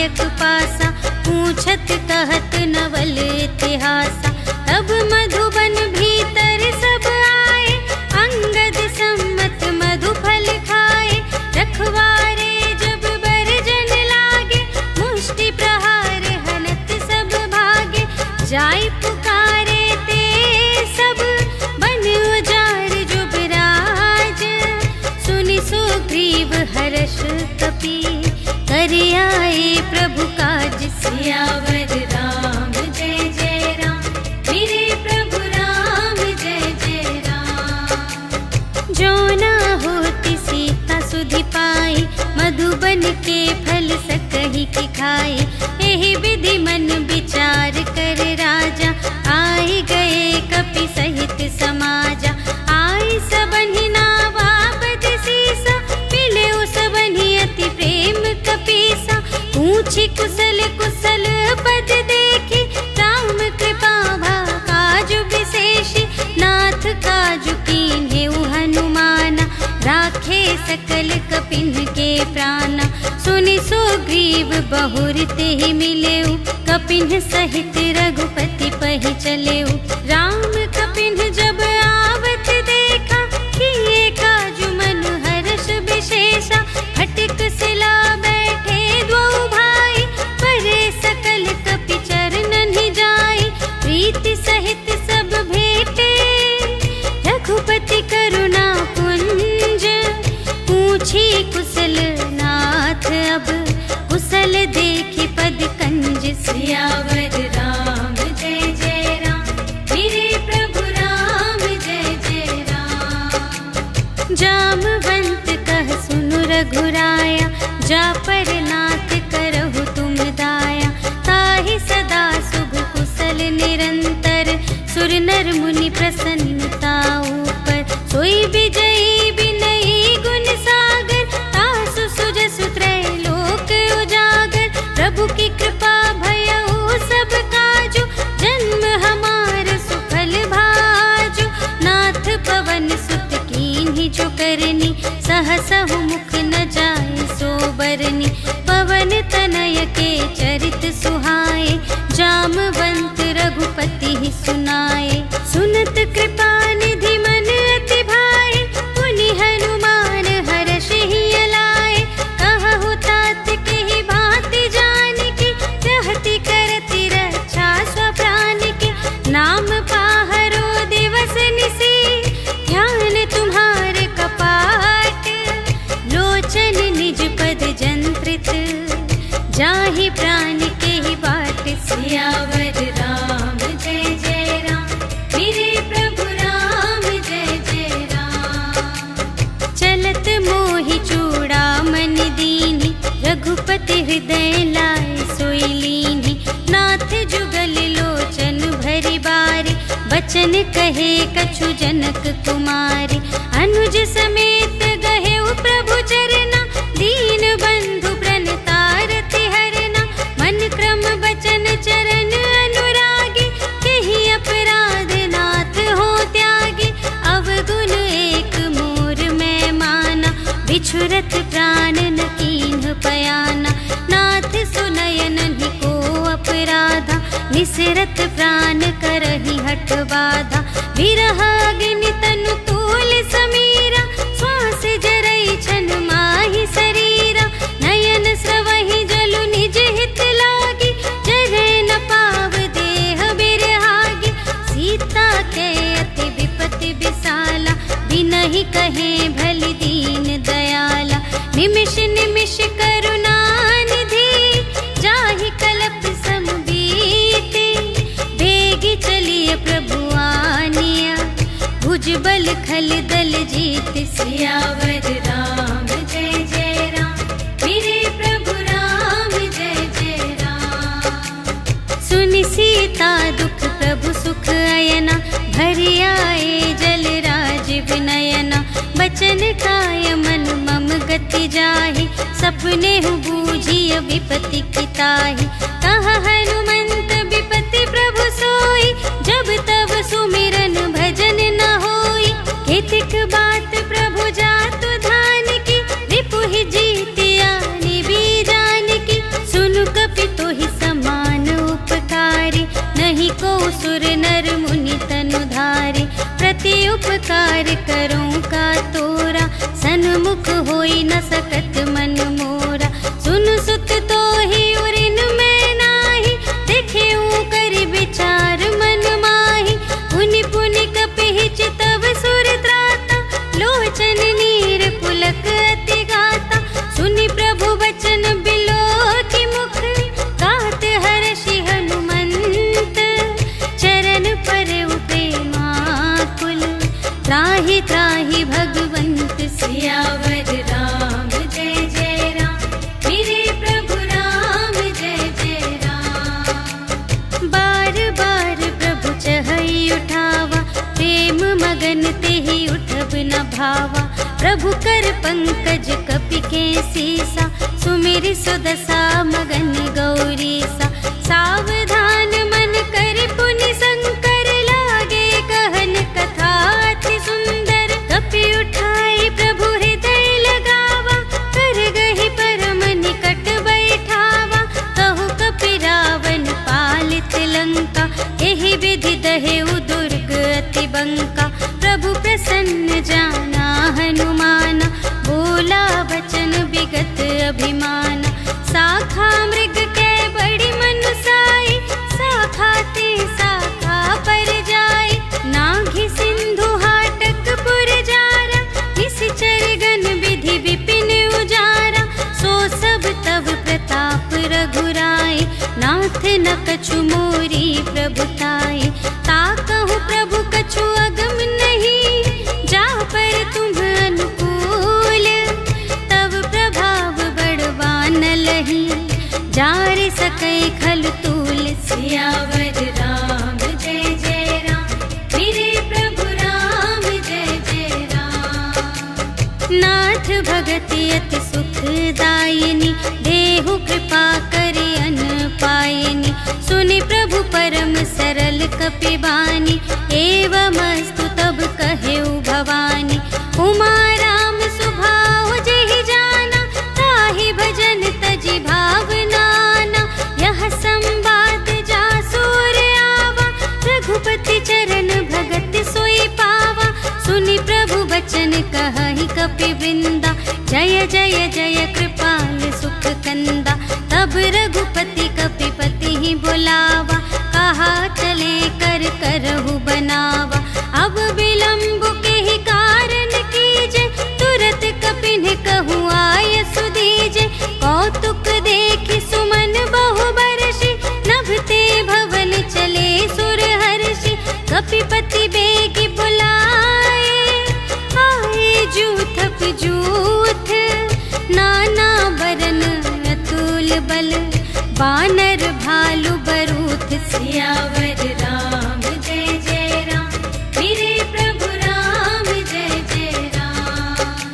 नायक पासा, पूछत कहत नवल इतिहासा। तब मधुबन भीतर सब आए, अंगद सम्मत मधु फल खाए। रखवारे जब बरजन लागे, मुष्टि प्रहार हनत सब भागे। जाय पुकारे ते सब बन उजार जुबराज, सुनि सुग्रीव हर्ष कपि, कर आए प्रभु काज। सियावर राम जय जय राम, मेरे प्रभु राम जय जय राम। जो न होती सीता सुधि पाई, मधुबन के फल सकहि की खाई। एहि विधि मन विचार कर राजा, आए गए कपि सहित समाजा। आई सबनि नावा बद सीसा, मिले सबनि अति प्रेम कपीसा। पूछी कुशल कुशल पद देखी, राम कृपा भा काजु विशेषी। नाथ काजु कीन्हेउ हनुमाना, राखे सकल कपिन के प्राणा। सुनि सुग्रीव बहुर तेहि मिलेउ, कपिन सहित रघुपति पहि चलेउ। राम कपिन जब आवत देखा, किए काजु मन हर्ष विशेषा। फटिक सिला बैठे द्वौ भाई, परे सकल कपि चरणनि जाई। प्रीति सहित सब भेटे, रघुपति करुणा पुंज। पूछी कुशल नाथ अब, कुशल देखि पद कंज। सियावर राम जय जय राम, मेरे प्रभु राम जय जय राम। जामवंत कह सुनु रघुराया, जा पर नाथ करहु तुम दाया। ताहि सदा शुभ कुशल निरंतर, सुर नर मुनि प्रसन्नता ऊपर। सोई विजयी बिनयी गुण सागर, तासु सुजसु त्रैलोक उजागर। प्रभु की कृपा भयउ सब काजु, जन्म हमार सुफल भाजु। नाथ पवन सुत कीन्ही जो करनी, सहसहु मुख न जाय सो बरनी। पवन तनय के चरित सुहाए, जामवंत रघुपति ही सुनाए। सुनत कृपा निधि मन अति भाए, पुनि हनुमान हर्षि अलाए। कहु तात केहि भांति जानकी, रहति करति रक्षा स्वप्राण की। नाम पाहरो दिवस निसी, ध्यान तुम्हारे कपाट। लोचन निज पद जंत्रित, जाहि प्राण केहि बाट। सियावर राम जय जय राम, मेरे प्रभु राम जय जय राम। चलत मोहि चूड़ामणि दीन्हि, रघुपति हृदय लाए सोई लीन्हि। नाथ जुगल लोचन भरि बारी, बचन कहे कछु जनक कुमारी। अनुज समेत गहेउ प्रभु चरना, दीन बंधु प्रणतारति हरना। मन क्रम बचन चरण अनुरागी, केहि अपराध नाथ हो त्यागी। अवगुण एक मोर मैं माना, बिछुरत प्राण न कीन्ह पयाना। नाथ सुनयन ही को अपराधा, निसरत प्राण करहि हठ बाधा। विरह अग्नि तनु तूल समीरा, श्वास जरई छन माहि शरीरा। नयन स्रवहि जलु निज हित लागी, जरै न पाव देह बिरहागी। सीता के अति विपति विसाला, बिनहि कहे भलि दीन दयाला। निमिष निमिष करुणा निधि, जाहि कलप सम बीति। बेगी चलिए प्रभु आनिया, भुज बल खल दल जीत। सियावर राम जय जय राम, मेरे प्रभु राम जय जय राम। सुनि सीता दुख प्रभु सुख अयना, भरि आए जल राज विनयना। बचन काय मन मम गति जाहि, सपने हु बूझिय विपति किताहि। कह हनुमंत विपति प्रभु सोई, जब तब सुमिरन भजन न होई। केतिक बात प्रभु जातु धान की, रिपुहि जीतिया निबी जान की। सुनु सुर नर मुनि तनु धारे, प्रति उपकार करूं का तोरा, सन्मुख होई न सकत मन मोरा। सुन सुत तो ही उरिन में नाही, देखे कर विचार मन माही। पुनि पुनि कपिहि चितव सुर त्राता, लोचन नीर पुलक अति गाता। सुनि प्रभु वचन बिलो की मुख, गात हर्षि हनुमंत। चरण पर प्रेमाकुल, त्राहि त्राहि भगवंत। सियावर राम जय जय राम, मेरे प्रभु राम जय जय राम। बार बार प्रभु चहई उठावा, प्रेम मगन तेहि उठब न भावा। प्रभु कर पंकज कपि के सीसा, सुमिर सुदशा मगन गौरीसा। सावधान मन कर पुनि शंकर, लागे कहन कथा अति सुंदर। कपि उठाई प्रभु हृदय लगावा, कर गहि परम निकट बैठावा। कहु कपि रावण पालित लंका, एहि विधि दहेउ दुर्ग अति बंका। प्रभु प्रसन्न जाना हनुमाना, बोला वचन विगत अभिमाना। शाखा मृग के बड़ी मनुसाई, शाखा ते शाखा पर जाई। नाघि सिंधु हाटक पुर जारा, निश्चर गण विधि विपिन उजारा। सो सब तब प्रताप रघुराई, नाथ न कछु मोरी प्रभुताई। ताकहु प्रभु कछु अगम नहीं, जा पर तुम अनुकूल। तब प्रभाव बड़वान लही, जार सकै खल तूल। सियावर राम जय जय राम, मेरे प्रभु राम जय जय राम। नाथ भगति अति सुखदायिनी, देहु कृपा करि अन पायिनी। सुनि प्रभु परम सरल कपि बानी, एवमस्तु तब कहेउ भवानी। उमा राम सुभाव जेहि जाना, ताहि भजन तजि भावनाना। यह संवाद जासुर आवा, रघुपति चरण भगत सोई पावा। सुनि प्रभु वचन कहहि कपि वृंदा, जय जय जय कृपाल सुख कंदा। तब रघुपति कपिपति ही बुलावा, कहा चले कर करहु बनावा। अब विलंब के ही कारण कीजे, तुरत कपिन कहु आय सुदीजे। कौतुक देखि सुमन बहु बरषि, नभते भवन चले सुर हर्षि। कपिपति बेगी बुलाए, आए जूथप जूथ। नाना बरन अतुल बल, बानर भालु बरूथ। सियावर राम जय जय राम, मेरे प्रभु राम जय जय राम।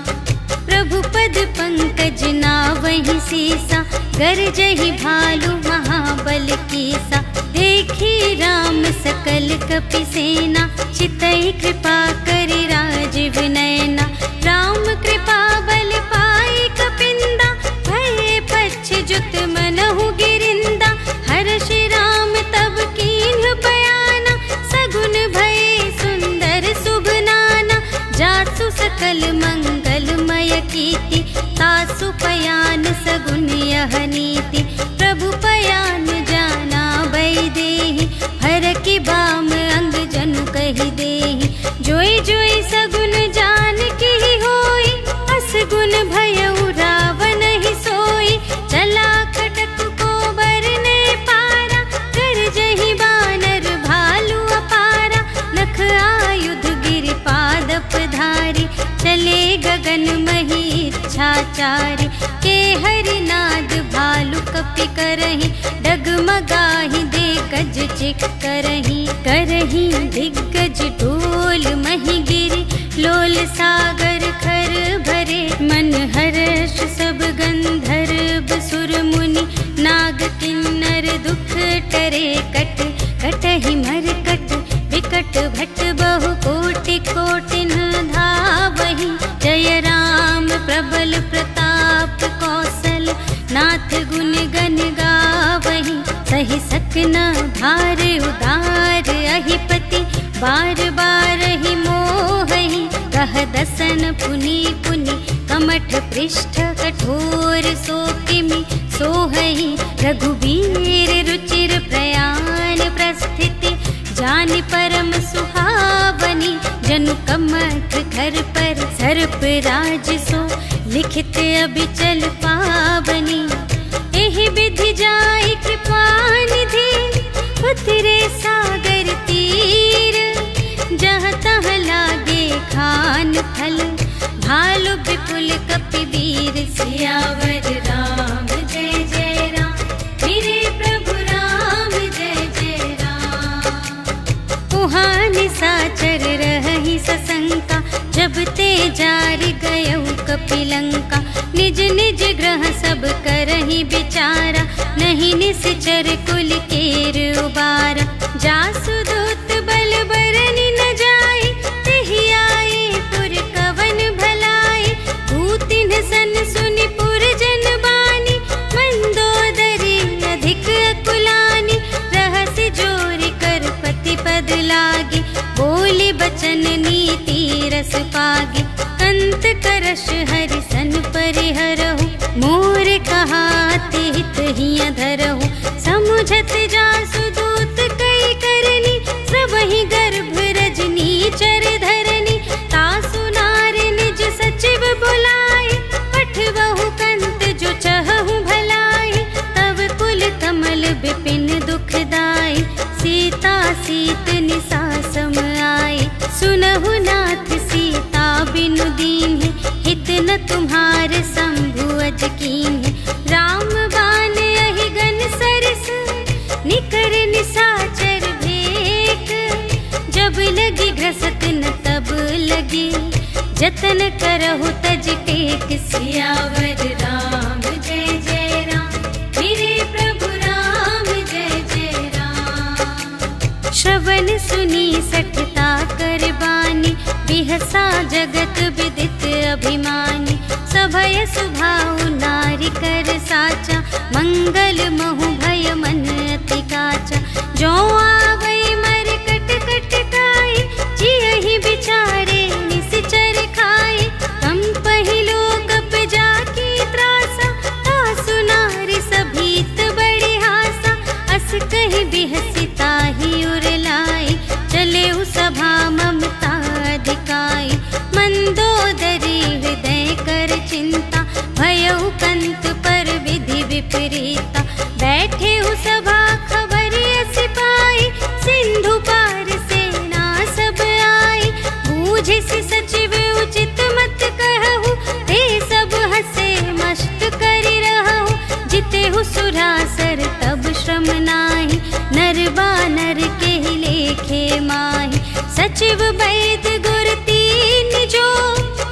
प्रभु पद पंकज नावहि सीसा, गरजहि भालु महाबल कीसा। देखी राम सकल कपि सेना, चितई कृपा करि राजीव नयना। राम कृपा बल पाई कपिंदा, भये पच्छ जुत मनहु गिरिंदा। हर्षि राम तब कीन्ह बयाना, सगुन भये सुंदर शुभ नाना। जासु सकल मंगलमय कीर्ति, तासु पयान सगुन यह नीति। प्रभु पयान जाना वैदेही, हर की बाम अंग जनु कहि देहि। जोई जोई सगुन जान की होई, असगुन भयउ रावण ही सोई। चला कटक को बरने पारा, कर जहि बानर भालु अपारा। नख आयुध गिरि पादप धारी, चले गगन मही इच्छाचारी। के हरिनाद भालु कपि करहि, डगमगाहि दे गज चिक करहि। करहि दिग्गज ढोल मही गिरि, लोल सागर खर भरे। मन हर्ष सब गंधर्व सुर मुनि, नाग किन्नर दुख टरे। कट कटहि मरकट विकट भट, बहु कोटि कोटिन धावहि। जय राम प्रबल प्रताप कौशल, नाथ गुण गण गावहि। सही सकना भार उदार अहिपति बार बार ही मोहि कह दसन पुनि पुनि कमठ पृष्ठ कठोर सो किमि सोहहि रघुबीर रुचिर प्रयाण प्रस्थिति जानि परम सुहावनी जनु कमठ घर पर सर्प राज सो लिखित अबिचल पावनी एहि विधि जाय कृपा निधि उतरे सागर तीर जहाँ तहाँ लागे खान फल भालु विपुल कपिवीर सियावर राम जय जय राम मेरे प्रभु राम जय जय राम। उहाँ निसाचर रही सशंका जब ते जारि गयौ कपिलंका निज निज ग्रह सब करहि विचारा नहीं निश्चर कुल केर उबारा जासु दूत बल बरनि न जाय तेहि आए पुर कवन भलाई भूतिन सन सुनि पुर जन बानी मंदोदरी अधिक अकुलानी रहस्य जोरि कर पति पद लागी बोली बचन नीति रस पागी कंत करश हरि सन परिहरहु मोर कहाते हित हिय धरहु समुझत जासु दूत कई करनी सबहि गर्भ रजनी चर धरनी तासु नार निज सचिव बुलाए पठवहु कंत जो चहहु भलाई तब कुल कमल विपिन दुखदाई सीता सीत निसा सम आई सुनहु नाथ सीता बिनु दीन्हि हित न तुम्हार शंभु अज कीन्हि राम बान अहि गन सरस निकर निसाचर भेक जब लगी घसत न तब लगी जतन करहु तज टेक सियावर राम जय जय राम मेरे प्रभु राम जय जय राम। श्रवण सुनी सठता कर बानी बिहसा जगत विदित अभिमानी सभय सुभाउ नारी कर साचा मंगल महु भय मन अति काचा जो आवै मर कट कट काई जियहि विचारे निश्चर खाई कम पहिलो कप जाकी त्रासा तासु नारी सभीत बड़ी हासा अस कहि बिहसिता ही उरलाई चले सभा ममता दिखाई मंदोदरी हृदय कर चिंता भयउ कंत पर विधि विपरीता बैठे सभा खबर सिपाही सिंधु पार सेना सब आई बूझिसि सचिव उचित मत कहु ते सब हसे मस्त करि रहु जितेहु सुरासर तब श्रम नाही नर बानर के लेखे माही सचिव वैद गुर तीन जो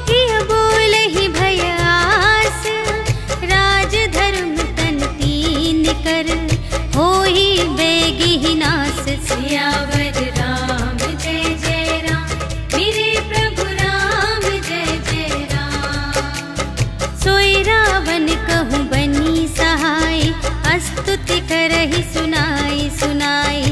किय बोलहि भय आस राज धर्म तन तीन कर होहि बेगी नास सियावर राम जय जय राम मेरे प्रभु राम जय जय राम। सोई रावण कहूँ बनी सहाय स्तुति करहि सुनाई सुनाई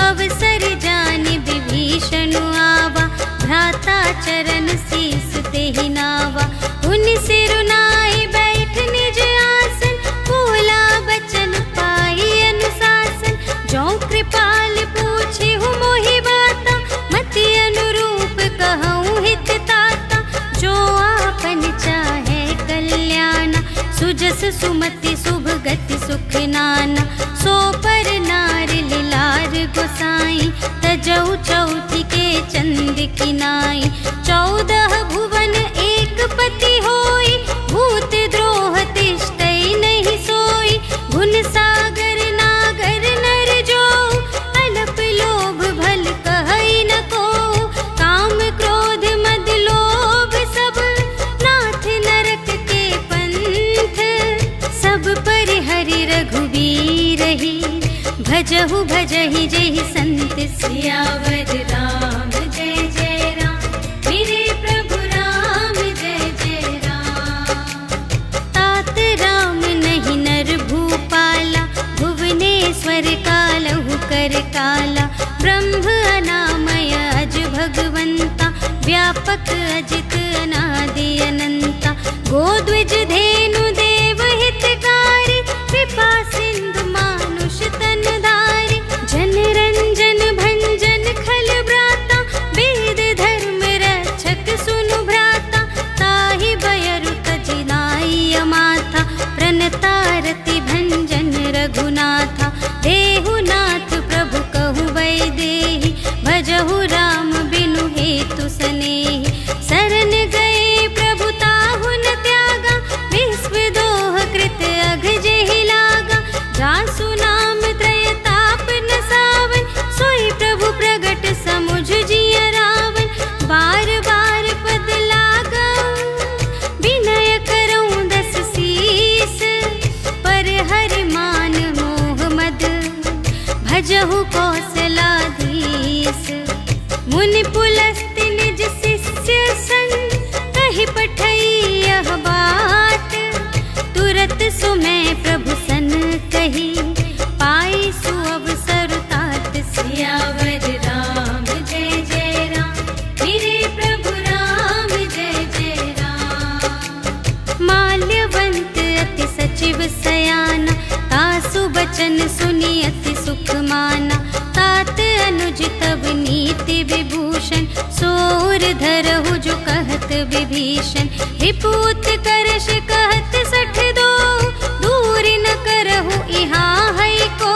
अवसर जानि विभीषण आवा भ्राता चरण शीस तेहि नावा उन सिरुनाई बैठ निज आसन बोला बचन पाई अनुशासन जो कृपाल पूछे हूँ मोहि बाता मति अनुरूप कहूँ हित ताता जो आपन चाहे कल्याण सुजस सुमति शुभ गति सुख नाना सो पर नार लिलार गोसाई तजौ चौथी के चंद की नाई 14 भुवन एक पति होई भूत द्रोह तिष्ठै नहीं सोई गुण सागर नागर नर जो अलप लोभ भल कहै न को काम क्रोध मद लोभ सब नाथ नरक के पंथ सब पर हरि रघुवीर ही भजहु भजहि जेहि संत सियावर राम जय जय राम मेरे प्रभु राम जय जय राम। तात राम नहीं नर भूपाला भुवनेश्वर का व्यापक अजित अनादि अनंता, गोद्विज धेनु देव हितकारी, कृपा सिंधु मानुष तन धारी, जन रंजन भंजन खल ब्राता, वेद धर्म रक्षक सुनु भ्राता, ताहि बयरु तजिनाई माथा, प्रणतारति भंजन रघुनाथा, देहुनाथ प्रभु कहु वैदेही, भजहु राम बिनु हेतु सनेही, शरण गए प्रभु ताहु न त्यागा, विश्व दोह कृत अघ जेहि लागा, जासु नाम त्रय ताप न सावन, सोई प्रभु प्रगट समुझ जिय रावण, बार बार पद लागा विनय करऊं दस सीस, पर हरि मान मोह मद, भजहु कौशलाधीश, मुनि पुलस्त्य निज शिष्य संग, कहि पठई यह बात, तुरत सुमय प्रभु सन कही, पाई सुअवसर तात, सियावर राम जय जय राम, मेरे प्रभु राम जय जय राम। माल्यवंत अति सचिव सयाना, तासु बचन सुनि अति सुख माना, तात अनुज तब नीति विभूषण, सोर धरहु जो कहत विभीषण, रिपुत करश कहत सठ दो, दूर न करहु इहाँ है को,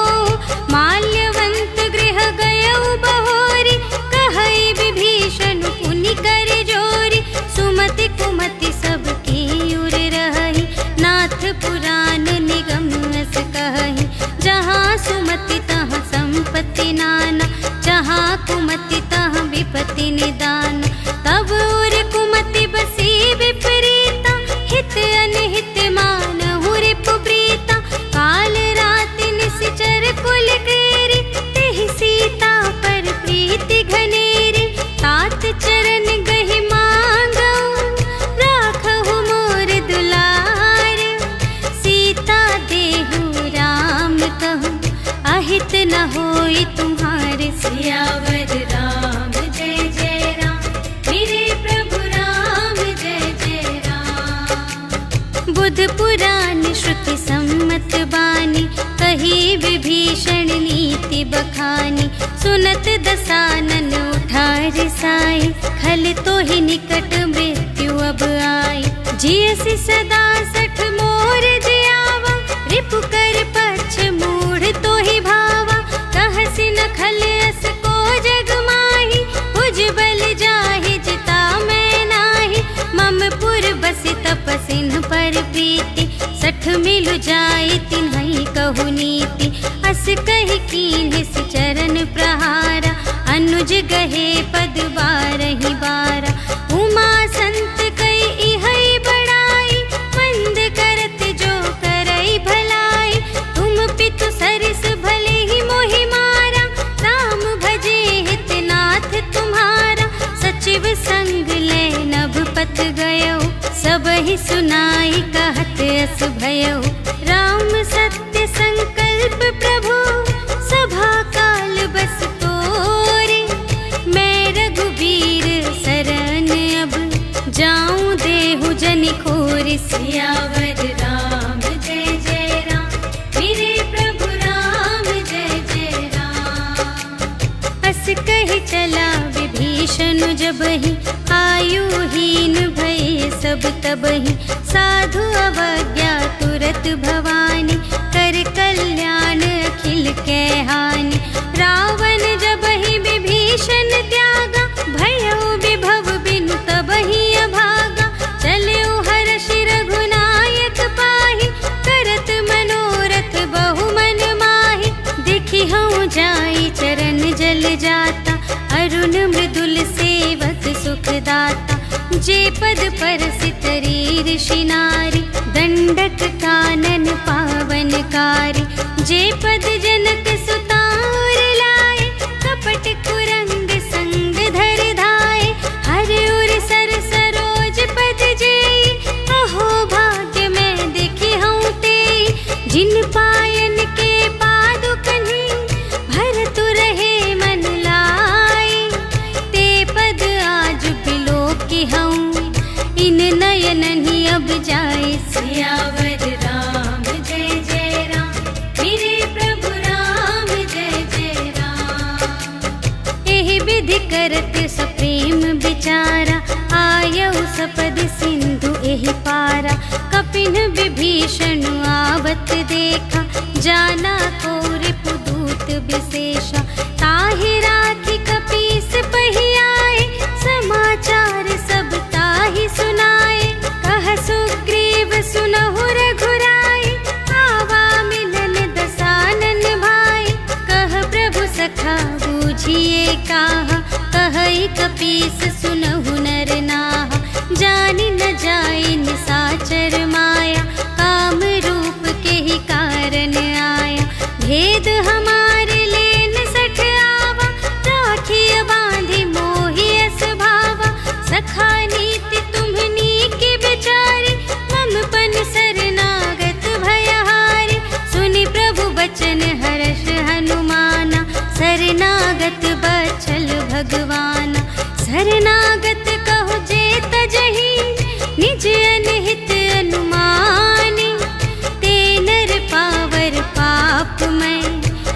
माल्यवंत गृह गयउ बहोरी, कहई विभीषण पुनि कर जोरी, सुमति कुमति सब की उर रही, नाथ पुराण निगम अस कहही, जहाँ सुमति तहाँ संपत्ति नाना, जहाँ कुमति तहाँ विपत्ति निदान, तब उर कुमति बसी विपरीता, हित अनहित मानहु रिपु प्रीता, काल राति निश्चर कुल केरी, तेहि सीता पर प्रीति घनेरी, तात चरण गहि मांगऊ, राखहु मोर दुलार, सीता देहु राम कहूँ, अहित न होई तुम्हारे, सियावर राम जय जय राम, मेरे प्रभु राम जय जय राम। बुध पुराण श्रुति सम्मत बानी, कही विभीषण नीति बखानी, सुनत दसानन उठा रिसाई, खल तो ही निकट मृत्यु अब आई, जियसि सदा सठ मोर जियावा, रिपु कर पक्ष मूढ़ तो ही भावा, कहसि न खल अस को जग माही, भुज बल जाहि जिता मैं नाही, मम पुर बसि तपसिन पर प्रीति, सठ मिलु जाई तिन्हई कहु नीति, अस कहि कीन्हि सि चरण प्रहारा, अनुज गहे पद बारहि बारा, उमा संत कई इहै बड़ाई, मंद करत जो करई भलाई, तुम पितु सरिस भले ही मोहि मारा, राम भजे हित नाथ तुम्हारा, सचिव संग ले नभ पत गयो, सब ही सुनाई कहत अस भयो, राम सत्य संकल्प प्रभु, सभा काल बस तोरे, मैं रघुबीर शरण अब, जाऊं देहु जनि खोरि, सियावर राम जय जय राम, मेरे प्रभु राम जय जय राम। अस कहि चला विभीषण जबहि, आयुहीन भये सब तबहि, साधु अवज्ञा तुरत भवानी, कर कल्याण अखिल कै हानि, रावण जबहि विभीषण त्यागा, भयउ विभव बिनु तबहि अभागा, चलऊ हर्षि रघुनायक पाहि, करत मनोरथ बहु मन माहि, देखि हऊँ जाई चरण जल जाता, अरुण मृदुल सेवक सुखदाता, जे पद परसितरी ऋषि नारी, दंडक कानन पावनकारी, जे पद जनक सुतार लाए, कपट कुरंग संग धर धाए, हर उर सर सरोज पद जेई, अहो भाग्य मैं देखी हूँ तेई, जिन पायन के पादुकन्हि, भरतु रहे मन लाई, ते पद आज बिलोक सपद सिंधु एहि पारा, कपिन विभीषण आवत देखा, जाना को रिपुदूत विशेषा, ताहि राखी कपीस पहियाए, समाचार सब ताहि सुनाए, कह सुग्रीव सुनहु रघुराई, आवा मिलन दसानन भाई, कह प्रभु सखा बूझिए काहा, कहई कपीस सुनहु नर नाहा, जानि न जाई निसाचर माया, काम रूप के ही कारण आया, भेद हमारे लेन सठ आवा, राखिय बांधि मोहि अस भावा, सखा नीति तुम्हनी के बिचारी, मम पन शरणागत भयहारी, सुनि प्रभु बचन हर्ष हनुमाना, शरणागत बचल भगवाना, शरणागत कहो जे तजहि, निज अनहित अनुमानी, ते नर पावर पाप मैं,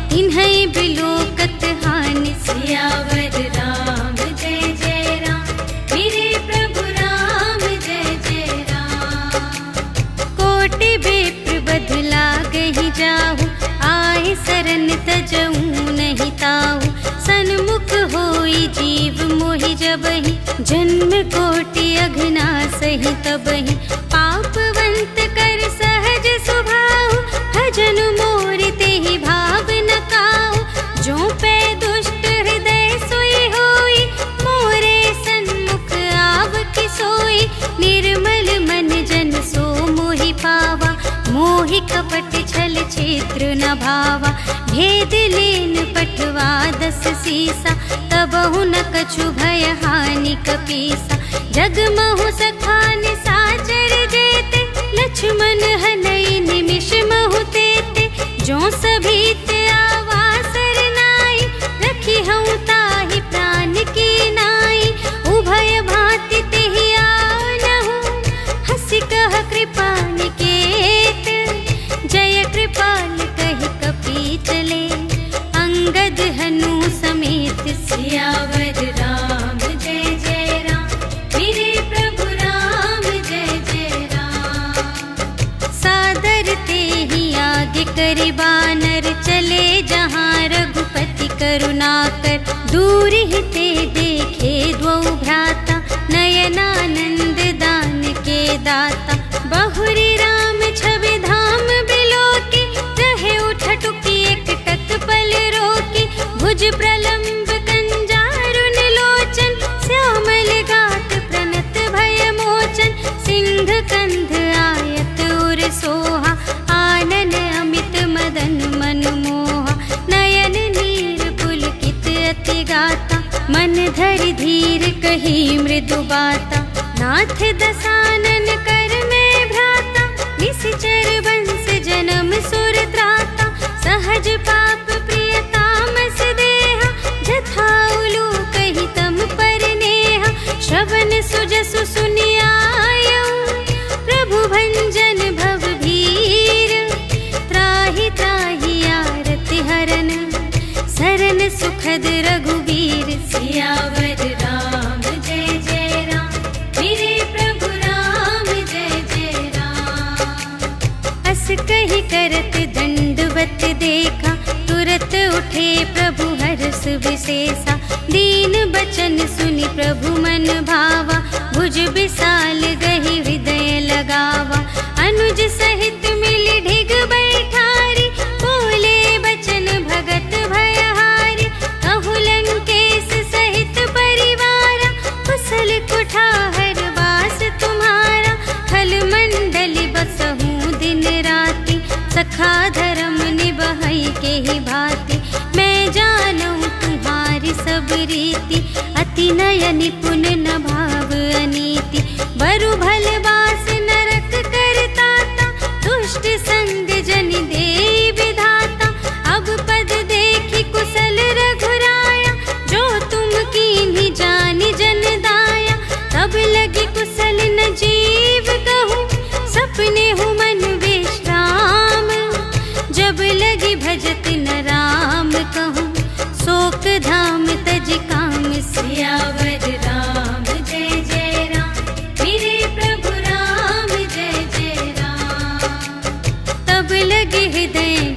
तिन्है बिलोकत हानि, सियावर राम जय जय राम, मेरे प्रभु राम जय जय राम, कोटि विप्र बदला गहि जाहु, आए सरन तजऊ नहीं ताहु, सन्मुख होई जीव मोहि जबहि, जन्म कोटि अघना सही तबहि, पापवंत कर सहज सुभाहु, भजन मोर तेहि भाव न काहु, जो पै दुष्ट हृदय सोई होई, मोरे सन्मुख आव कि सोई, निर्मल मन जन सो मोहि पावा, मोहि कपट छल छिद्र न भावा, भेद लेन पठवा दस सीसा, तबहु न कछु भय हानि कपीसा, जगमहु सखा निसाचर जेते, लक्ष्मण हनई निमिष महु तेते, जो सभीत आवा सरनाई, रखी हूँ ताहि प्राण की नाई, उभय भांति तेहि आनहु, हंसी कह कृपा निकेत, जय कृपाल कहि कपी चले, अंगद हनु समेत, सियावर राम जय जय राम, मेरे प्रभु राम जय जय राम, सादर तेहि आगे करि बानर, चले जहाँ रघुपति करुणाकर, दूर ही ते देखे द्वौ भ्राता, नयनानंद दान के दाता, बहुरी राम छवि धाम बिलोकी, रहे उठटुकी एक टक पल रोकी, भुज प्रलंब कंजारुन लोचन, श्यामल गात प्रणत भय मोचन, सिंह कंध आयत उर सोहा, आनन अमित मदन मन मोहा, नयन नीर पुलकित अति गाता, मन धरि धीर कही मृदु बाता, नाथ दसानन कर में भ्राता, निश्चर वंश जन्म सुर त्राता, सहज पाप प्रिय तामस देहा, जथा उलूक ही तम पर नेहा, श्रवण सुजसु सुनियायऊ, प्रभु भंजन भव भीर, त्राहि त्राहि आरति हरन, सरन सुखद रघुबीर, सियावर राम जय जय राम, मेरे प्रभु राम जय जय राम, अस कहि करत दंडवत देखा, तुरत उठे प्रभु हर्ष विशेषा, दीन बचन सुनि प्रभु मन भावा, भुज विशाल गहि हृदय लगावा, अनुज सहित मिलि ढिग बैठारी, बोले बचन भगत भयहारी, कहु लंकेश सहित परिवारा, कुशल कुठार वास तुम्हारा, खल मंडल बसहु दिन राति, सखा धर्म निबहई के ही भांति, मैं जानूं तुम्हारी सब रीति, अति नय निपुण न भाव अनीति, बरु भल बास नरक करताता, दुष्ट संग जन देई विधाता, अब पद देखी कुशल रघुराया, जो तुम कीन्ही जानि जन दाया, तब लगी कुशल न जीव कहूँ, सपने हूँ मन विश्राम, जब लगी भजत न राम कहूँ, शोक धाम तज काम, सियावर राम जय जय राम,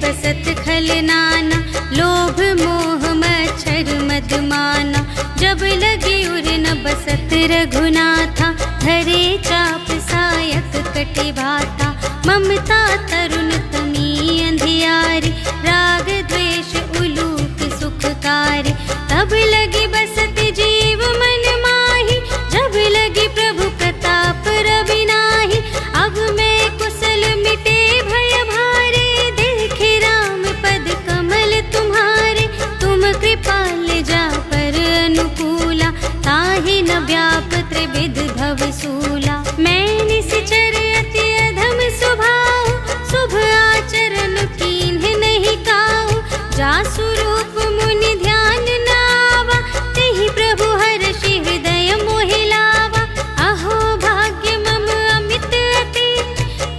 बसत खल नाना, लोभ मोह मच्छर मदमाना। जब लगे उर न बसत रघुनाथा, धरे चाप सायक कटि भाता। ममता तरुण तमी अंधियारी, राग द्वेष उलूक सुखकारी। तब लगी बसत जीव मन माही, जब लगी प्रभु प्रताप रवि नाही। अब मैं कुशल मिटे भय भारे, देखे राम पद कमल तुम्हारे। तुम कृपाल जा पर अनुकूला, ताहि न व्याप त्रिविध भव सूला। मैं निश्चर अति अधम स्वभाव, शुभ आचरण कीन्ह नहीं काहू। जासु रूप मुनि ध्यान न आवा, तेहि प्रभु हर्षि हृदय मोहि लावा। अहो भाग्य मम अमित अति,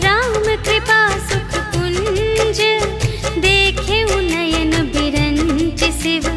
राम कृपा सुख कुंज। देखे नयन बिरंच शिव,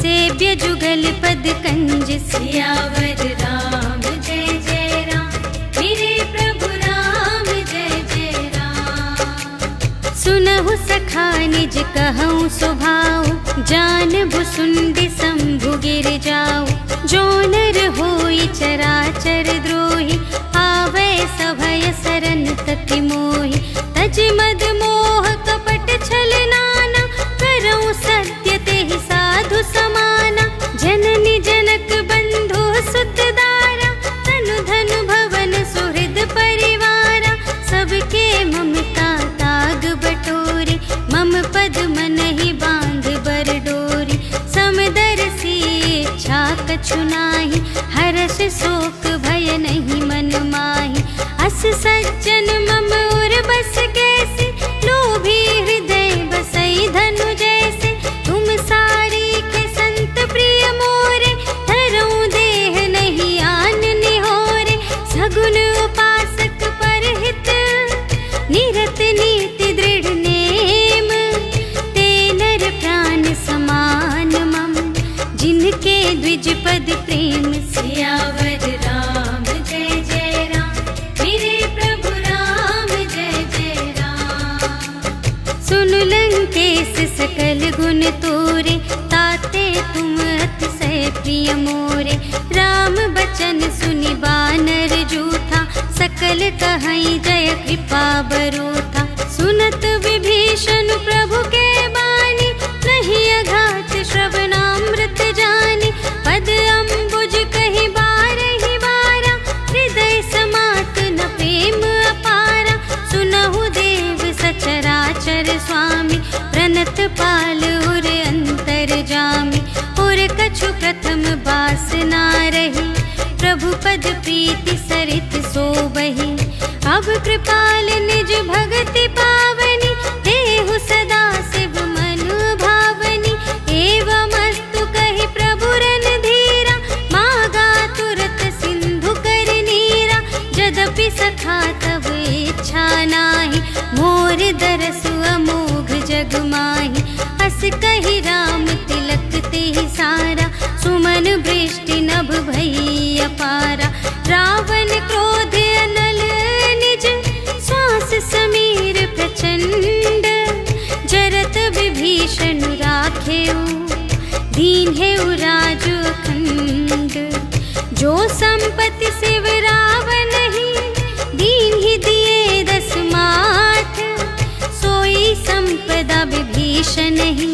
सेव्य जुगल पद कंज। सियावर राम जय जय राम, मेरे प्रभु राम जय जय राम। सुनहु सखा निज कहूँ स्वभाव, जानबु सुंदि शंभु गिर जाऊ। जो नर होई चराचर द्रोही, आवे सभय सरन तति मोहि। तज मद मोह कपट छल नाना, करऊँ सत्य तेहि साधु समाना। जननी जनक बंधु सुत दारा, तनु धनु भवन सुहृद परिवारा। सबके ममता ताग बटोरी, मम पद मन ही बांध बर डोरी। समदर्शी इच्छा कछु नाही, हर्ष शोक भय नहीं मन माही। अस सज्जन मम उर बस कैसे, लोभी हृदय बसई धनु जैसे। तुम सारी के संत प्रिय मोरे, धरूं देह नहीं आन निहोरे। सगुन उपासक परहित, निरत नीति दृढ़ नेम। ते नर प्राण समान मम, जिनके द्विज पद प्रेम। सियावर राम जय जय राम, मेरे प्रभु राम जय जय राम। सुन लंकेश सकल गुण तोरे, ताते तुम अतिशय प्रिय मोरे। राम बचन सुनि बानर जूठा, सकल कहई जय कृपा बरूथा। सुनत विभीषण प्रभु के बानी, नहीं अघात श्रवणामृत जानी। पद अम्बुज कहि बारहि बारा, हृदय समात न प्रेम अपारा। सुनहु देव सचराचर स्वामी, प्रणत पाल उर अंतर जामी। उर कछु प्रथम बासना रही, प्रभु पद प्रीति सरित सोबही। अब कृपाल निज भगति पावनी, देहु सदा शिव मनु भावनी। एवमस्तु कहि प्रभु रणधीरा, मागा तुरत सिंधु कर नीरा। यद्यपि सखा तब इच्छा नाही, मोर दरसु अमोघ जग माही। अस कहि राम तिलक तेहि सारा, सुमन वृष्टि नभ भई अपारा। रावण क्रोध अनल निज, श्वास समीर प्रचंड। जरत विभीषण राखेउ, दीन्हेउ राजु अखंड। जो संपत्ति शिव रावण ही, दीन्हि दिए दस माथ। सोई संपदा विभीषण ही,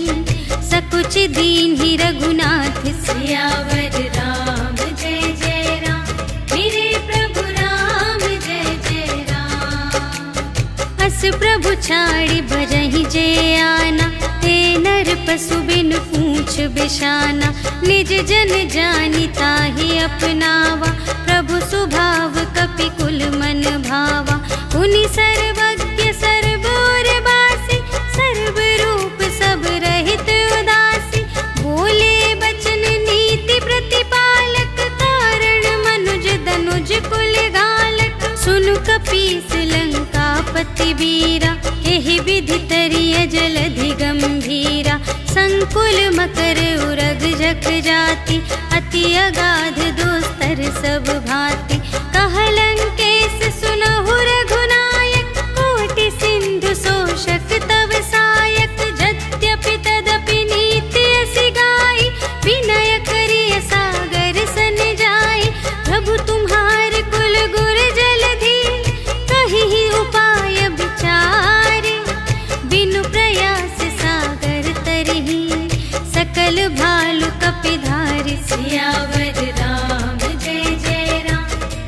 सकुच दीन्हि रघुनाथ। सियावर राम जय जय राम, मेरे प्रभु राम जय जय राम। अस प्रभु छाड़ि भजहि जे आना, ते नर पशु बिन पूछ बिशाना। निज जन जानि ताहि अपनावा, प्रभु सुभाव कपि कुल मन भावा। उनि सर्वज्ञ सर्व उर बासी, सर्व रूप सब रहित उदासी। बोले बचन नीति प्रतिपालक, कारण मनुज धनुज कुल घालक। सुनु कपीस लंकापति वीरा, केहि विधि तरिय जलधि गंभीरा। संकुल मकर उरग जख जाति, अति अगाध दोस्तर सब भांति। कह लंकेश सुनहु रघुनायक, कोटि सिंधु शोषक तव सायक। भालु कपिधारी। सियावर राम जय जय राम,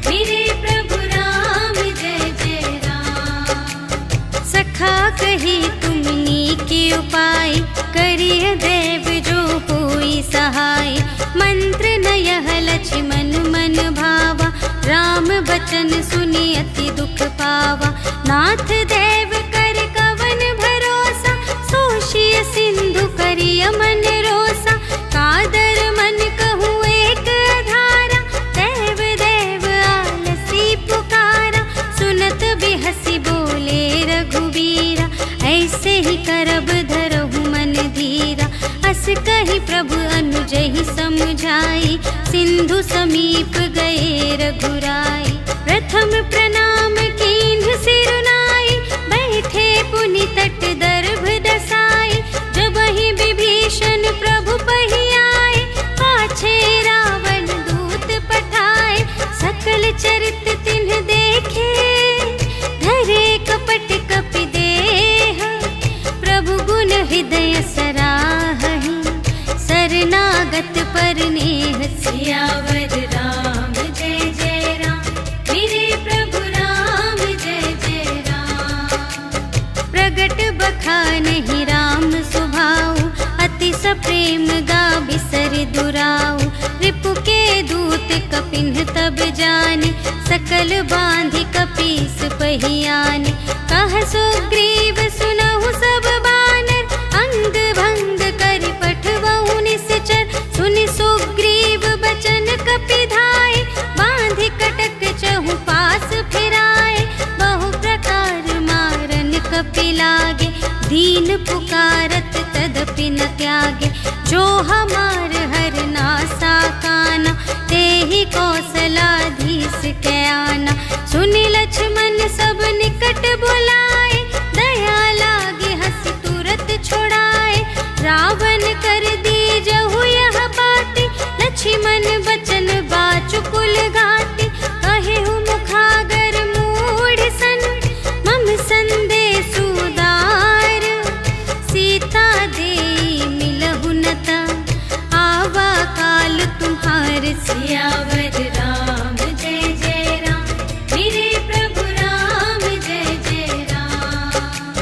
मेरे प्रभु राम जय जय राम। सखा कही तुमनी के उपाय, करिय देव जो होई सहाय। मंत्र न यह लक्ष्मण मन भावा, राम बचन सुनि अति दुख पावा। नाथ देव कर कवन भरोसा, सोषिय सिंधु करिय मन रोसा। कादर मन कहूँ एक आधारा, देव देव आलसी पुकारा। सुनत बिहसी बोले रघुबीरा, ऐसे ही करब धरहु मन धीरा। अस कही प्रभु अनुजहि समझाई, सिंधु समीप गए रघुराई। प्रथम प्रणाम कीन्ह सिरुनाई, बैठे पुनि तट दर्भ दसाई। जबहि विभीषण प्रभु पहि आए, पाछे रावण दूत पठाए। सकल चरित तिन्ह देखे, धरे कपट कपि देह। प्रभु गुण हृदय सराहहि, शरणागत पर नेह। सियावर राम जय जय राम, मेरे प्रभु राम जय जय राम। प्रगट बखानहि राम सुभाऊ, अति सप्रेम गा बिसर दुराऊ। रिपु के दूत कपिन्ह तब जाने, सकल बांधि कपीस पहियाने। कह सुग्रीव सुनहु सब बानर, अंग भंग करि पठबहु निश्चर। सुनि सुग्रीव बचन कपिधाय, बांधि कटक चहु पास फिराए। बहु प्रकार मारन कपि लागे, दीन पुकारत तदपि न त्यागे। जो हमार हर नासा काना, तेहि कौशलाधीश के आना। सुनि लक्ष्मण सब निकट बुलाए, दया लागे हंसी तुरत छोड़ाए। रावण कर दीजहु यह बाती, लक्ष्मण बचन बाचुकुल घाती। कहेहु मुखागर मूढ़ सन, मम संदेश उदार। सीता देई मिलहु न ता, आवा काल तुम्हार। सियावर राम जय जय राम, मेरे प्रभु राम जय जय राम।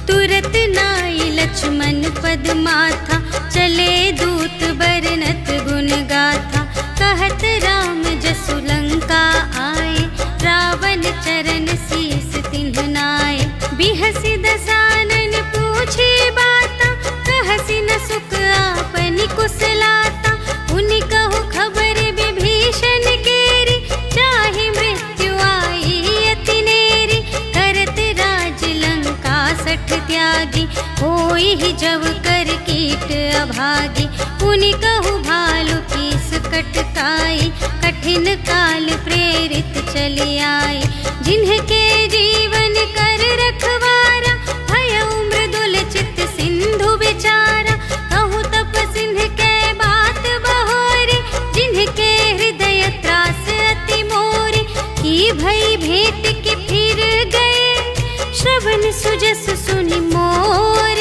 तुरत नाई लक्ष्मण पद माथा, चले दूत बरनत गुण गाथा। कहत राम जसु लंका आए, रावण चरण शीस तिन्ह नाए। बिहसि दसानन पूछे बाता, कहसि न सुख आपनि कुशलाता। उनि कहु खबर विभीषण केरी, चाहे मृत्यु आई अति नेरी। करत राज लंका सठ त्यागी, होई ही जब कर कीट अभागी। उनि कहु भालु कीस कटकाई, कठिन काल प्रेरित चली आई। जिन्हके जीवन कर रखवारा, भयउ मृदुल चित्त सिंधु विचारा। कहु तप सिंह के बात बहोरी, जिन्हके हृदय त्रास अति मोरी। की भई भेंट के फिर गए, श्रवण सुजस सुनि मोर।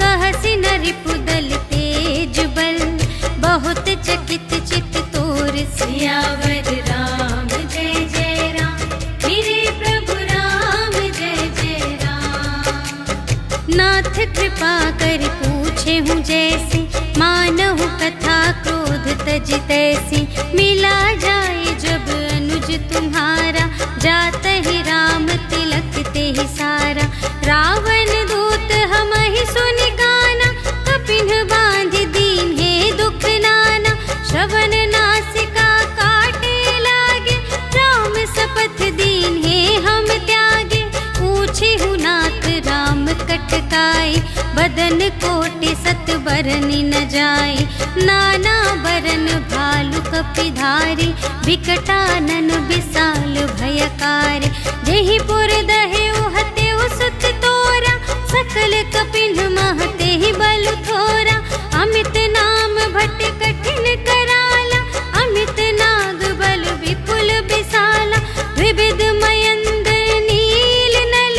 कहसि न रिपुदल तेज बल, बहुत चकित चित तोर। सियावर राम जय जय राम, मेरे प्रभु राम जय जय राम। नाथ कृपा कर पूछे हूँ जैसे, मानहु कथा क्रोध तज तैसी। मिला जाए जब अनुज तुम्हारा, जात ही राम तिलक ते ही सारा। रावण दूत हमहि सुनि गाना, कपिन्ह बांधि दीन्हे दुख नाना। श्रवण नासिका काटे लागे, राम शपथ दीन्हे हम त्यागे। पूछे हूँ नाथ राम कटकाई, बदन कोटि सत बरनि न जाई। नाना बरन भालु कपिधारी, विकटानन विशाल भयकारी। जेहि पुर दहेउ हतेउ सुत तोरा, सकल कपिन्ह महते ही बल थोरा। अमित नाम भट कठिन कराला, अमित नाग बल विपुल विशाला। विविध मयंद नील नल,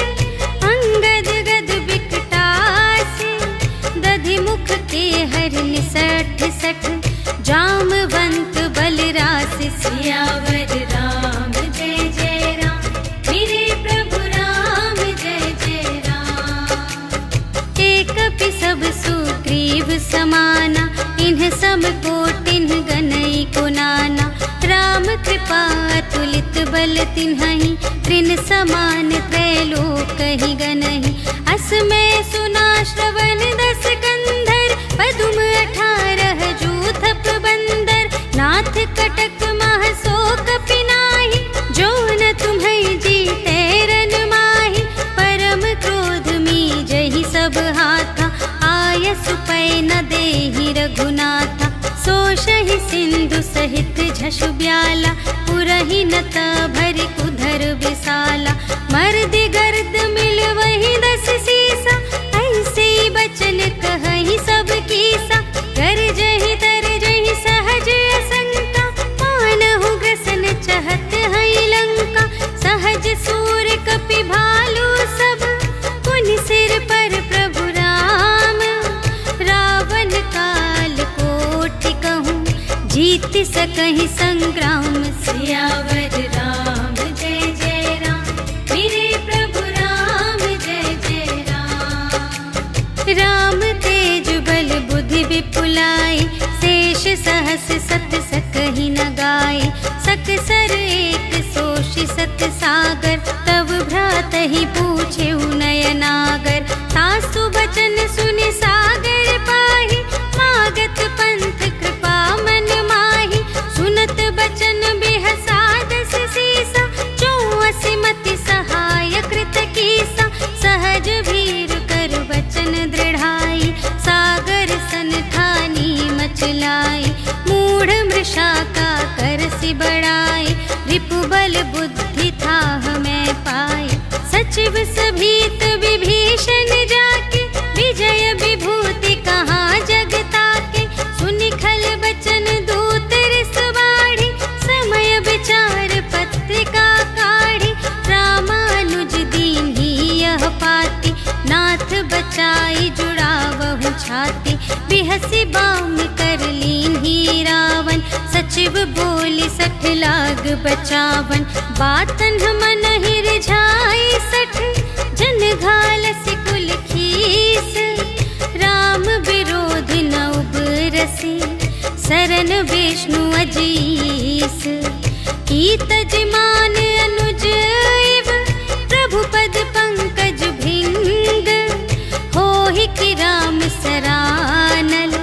अंगद गद विकटासी। दधि मुख के हरन 60 जामवंत बलरास सियावर राम जय जय राम, मेरे प्रभु राम जय जय राम। एक कपि सब सुग्रीव समाना, इन्ह सम कोटिन्ह गनई को नाना। राम कृपा अतुलित बल तिन्हहि, त्रिन समान त्रैलोकहि गनहि। अस मैं सुना श्रवण 10 कंधर, पदुम 18 जूथप बंदर। नाथ कटक मह शोक पिनाहि, जो न तुम्हें जीते रन माहि। परम क्रोध मी जहि सब हाथा, आयसु पै न देहि रघुनाथा। सोषहि सिंधु सहित झषु ब्याला, पुरहि नत भरि कुधर विसाला। मर्द गर्द मिल वही 10 सीसा, ऐसे बचन कहहि सब कीसा। गरजहि तरजहि सहज असंका, मानहु ग्रसन चहत हई लंका। सहज सूर कपि भालू सब, पुनि सिर पर प्रभु राम। रावण काल कोटि कहूँ, जीत सकहि संग्राम। सियावर राम जय जय राम, मेरे प्रभु राम जय जय राम। राम तेज बल बुद्धि विपुलाई, शेष सहस सत सकहि न गाई। सकसर एक सोषि सत सागर, तब भ्रातहि पूछे नयनागर। तासु बचन सुनि सागर पाहि, मागत पंथ कृपा मन माहि। सुनत बचन बिहसा 10 सीसा, 84 मति सहाय कृत कीसा। सहज भीर कर बचन दृढ़ाई, सागर सन ठानी मचलाई। मूढ़ मृषा का करसि बढ़ाई, रिपु बल बुद्धि थाह मैं पाई। सचिव सभीत विभीषण जाके, विजय विभूति कहाँ जग ताके। सुनि खल बचन दूत रिस बाढ़ी, समय विचार पत्रिका काढ़ी। रामानुज दीन्ही यह पाती, नाथ बचाई जुड़ावहु छाती। बिहसि बाम कर लीन्ही रावण, सचिव बोली 60 लाग बचावन। बातन मन ही रिझाई 60, जन घालसि कुल खीस। राम विरोधी न उबरसि, सरन विष्णु अजीस। कीत जिमान अनुज इव, प्रभु पद पंकज भृंग। होहि कि राम सरानल,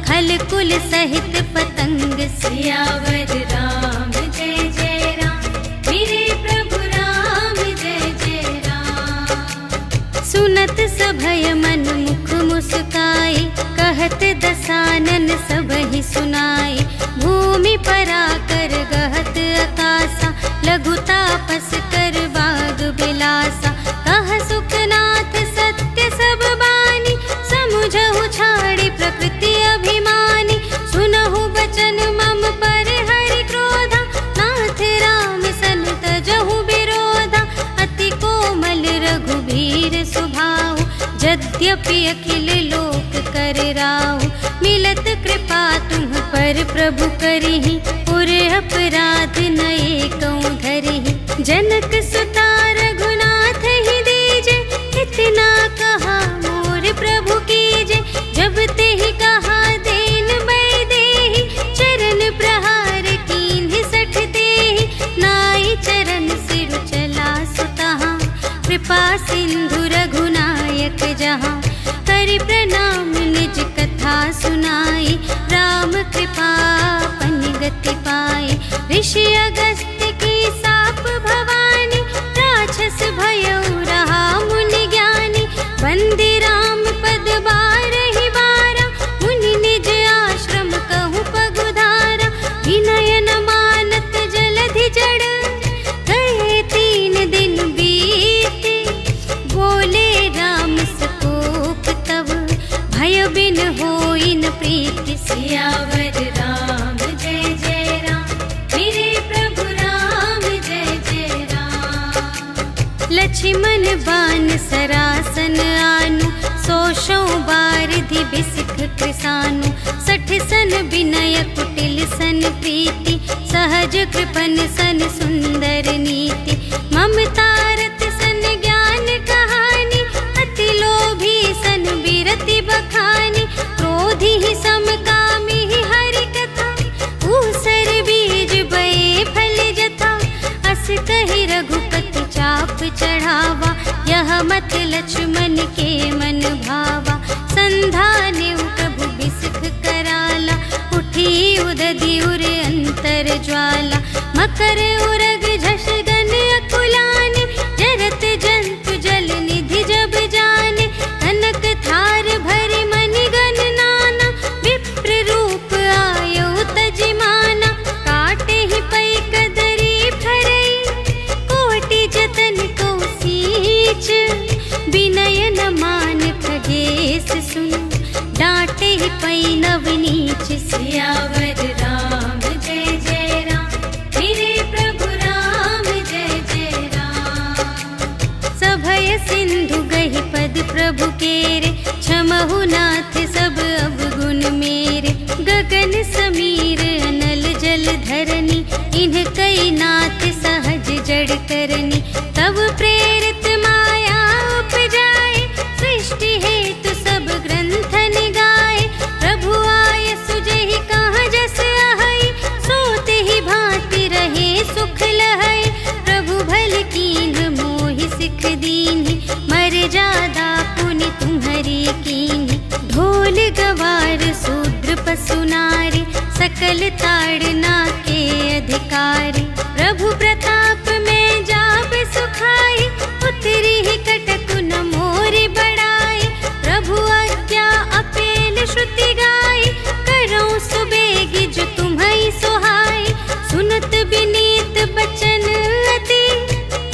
खल कुल सहित पतंग। सियावर राम जय जय राम, मेरे प्रभु राम जय जय राम। सुनत सभय मन मुख मुस्काई, कहत दसानन सबहि सुनाई। भूमि पराकर गहत आकासा, लघु तापस कर बाग बिलासा। कह सुखनाथ सत्य सब बानी, समुझहु छाड़ी प्रकृति अभिमानी। सुनहु बचन मम पर हरि क्रोधा, नाथ राम सन तजहु विरोधा। अति कोमल रघुबीर सुभाऊ, यद्यपि अखिल लोक कर राऊ। मिलत कृपा तुम पर प्रभु करिहि, पुर अपराध न एकौ धरिहि। जनक सुता रघुनाथ ही दीजे, इतना कहा मोर प्रभु कीजे। जब तेहि कहा देन बै देहि, चरण प्रहार कीन्हि 60 देहि। नाई चरण सिरु चला सुतहाँ, कृपा सिंधु रघुनायक जहाँ। करि प्रणाम निज कथा सुनाई, राम कृपा पनि गति पाई। ऋषि अगस्त्य की साप भवानी, राक्षस भयउ रहा मुनि ज्ञानी। बंदी राम पद बारहि बारा, मुनि निज आश्रम कहु पगुधारा। विनय न मानत जलधि जड़, गए 3 दिन बीते। बोले राम सकोप तब, भय बिन होई न प्रीति। सियावर राम जय जय राम, मेरे प्रभु राम जय जय राम। लक्ष्मण बान सरासन आनु, सोशौ बारिधि बिसिख कृसानु 60 सन विनय कुटिल सन प्रीति सहज कृपन सन सुंदर नीति ममतारत सन ज्ञान कहानी अति लोभी सन बिरति बखानी क्रोधी ही समकामी ही हरि कथा ऊसर बीज बये फल जथा अस कहि रघुपति चाप चढ़ावा यह मत लक्ष्मण के मन भावा संधाने प्रभु बिसिख कराला उठी उदधि उर अंतर ज्वाला मकर उरग झष गन अकुलाने जरत जंतु जल निधि जब जाने कनक थार भरि मनि गण नाना विप्र रूप आयो तजिमाना काटे ही पै कदरी फरई कोटि जतन को सींच विनय न मान खगेश सुन डांटे ही पै नवनीच सियावर राम जय जय राम मेरे प्रभु राम जय जय राम सभय सिंधु गहि पद प्रभु केरे क्षमहु नाथ सब अवगुण मेरे गगन समीर अनल जल धरनी इन्ह कई नाथ सहज जड़ करनी तब प्रेरित माया उपजाए सृष्टि हेतु सब ग्रंथ निगाए प्रभु आय सुजहि कहाँ जस आहई सोते ही भांति रहे सुख लहई प्रभु भल कीन्ह मोहि सिख दीन्हि मर्यादा पुनि तुम्हरी कीन्हि ढोल गवार शूद्र पशु नारी सकल ताड़ना के अधिकारी प्रभु प्रताप में जाब सुखाई उतरी ही कटकु न मोरि बड़ाई प्रभु आज्ञा अपेल श्रुति गाई करो सुबेगी जो तुम्हई सोहाई सुनत विनीत बचन अति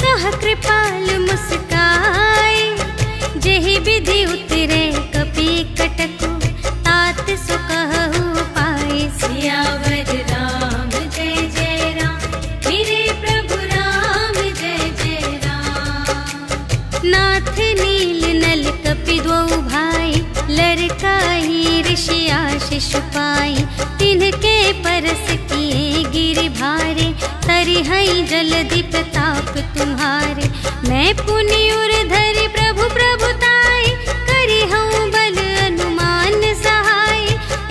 कह कृपाल मुस्काई जेहि विधि उतरे कपि कटकु तात सो कहु पाई सियावर राम जय जय राम मेरे प्रभु राम जय जय राम नाथ नील नल कपि द्वौ भाई लरकाई ऋषि आशीष पाई तिनके परस किए गिरि भारे तरिहई जलधि प्रताप तुम्हारे मैं पुनि उर धरि प्रभु प्रभुताई करिहऊँ बल अनुमान सहाय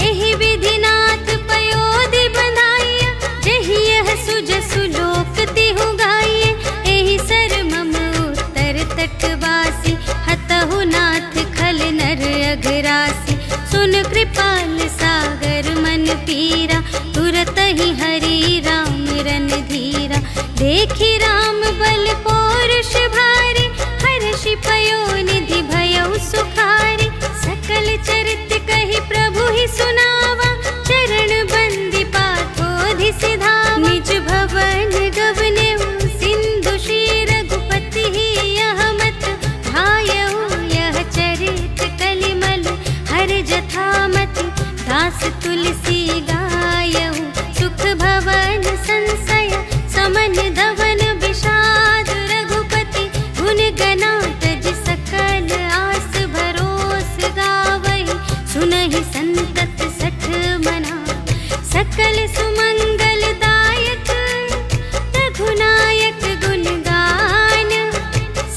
एहि विधि नाथ पयोधि बंधाइया जहि यह सुजसु लोक तिहु गाइए एहि सर मम उत्तर तटवासी हतहु नाथ खल नर अघरासी सुन कृपाल सागर मन पीरा तुरत ही हरि राम रन धीरा देखी राम बल पौरुष भारी हर्षि पयोनिधि भयउ सुखारी सकल चरित कहि प्रभु ही सुनावा चरण बंदी पाथोधि सिधावा निज भवन गवनेउ सिंधु श्री रघुपति ही यह मत भायउ यह चरित कलिमल हर जथामति दास तुलसी गायउ सुख भवन संशय समन धवन विषाद रघुपति गुण गनातज सकल आस भरोस गावहि सुनहि संतत सठ मना सकल सुमंगल दायक रघुनायक गुण गान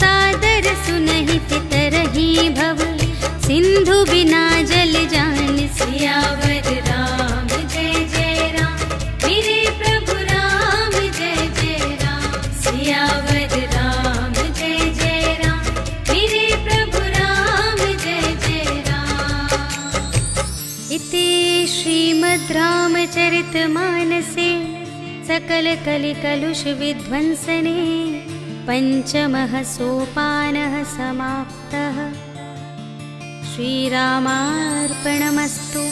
सादर सुनहि तितरहि भव सिंधु बिना जल जान सियावर राम जय जय राम मेरे प्रभु राम जय जय राम सियावर राम जय जय राम मेरे प्रभु राम जय जय राम इति श्रीमद् रामचरितमानसे सकल कलि कलुष विध्वंसने पंचमः सोपानः समाप्तः। श्रीरामार्पणमस्तु।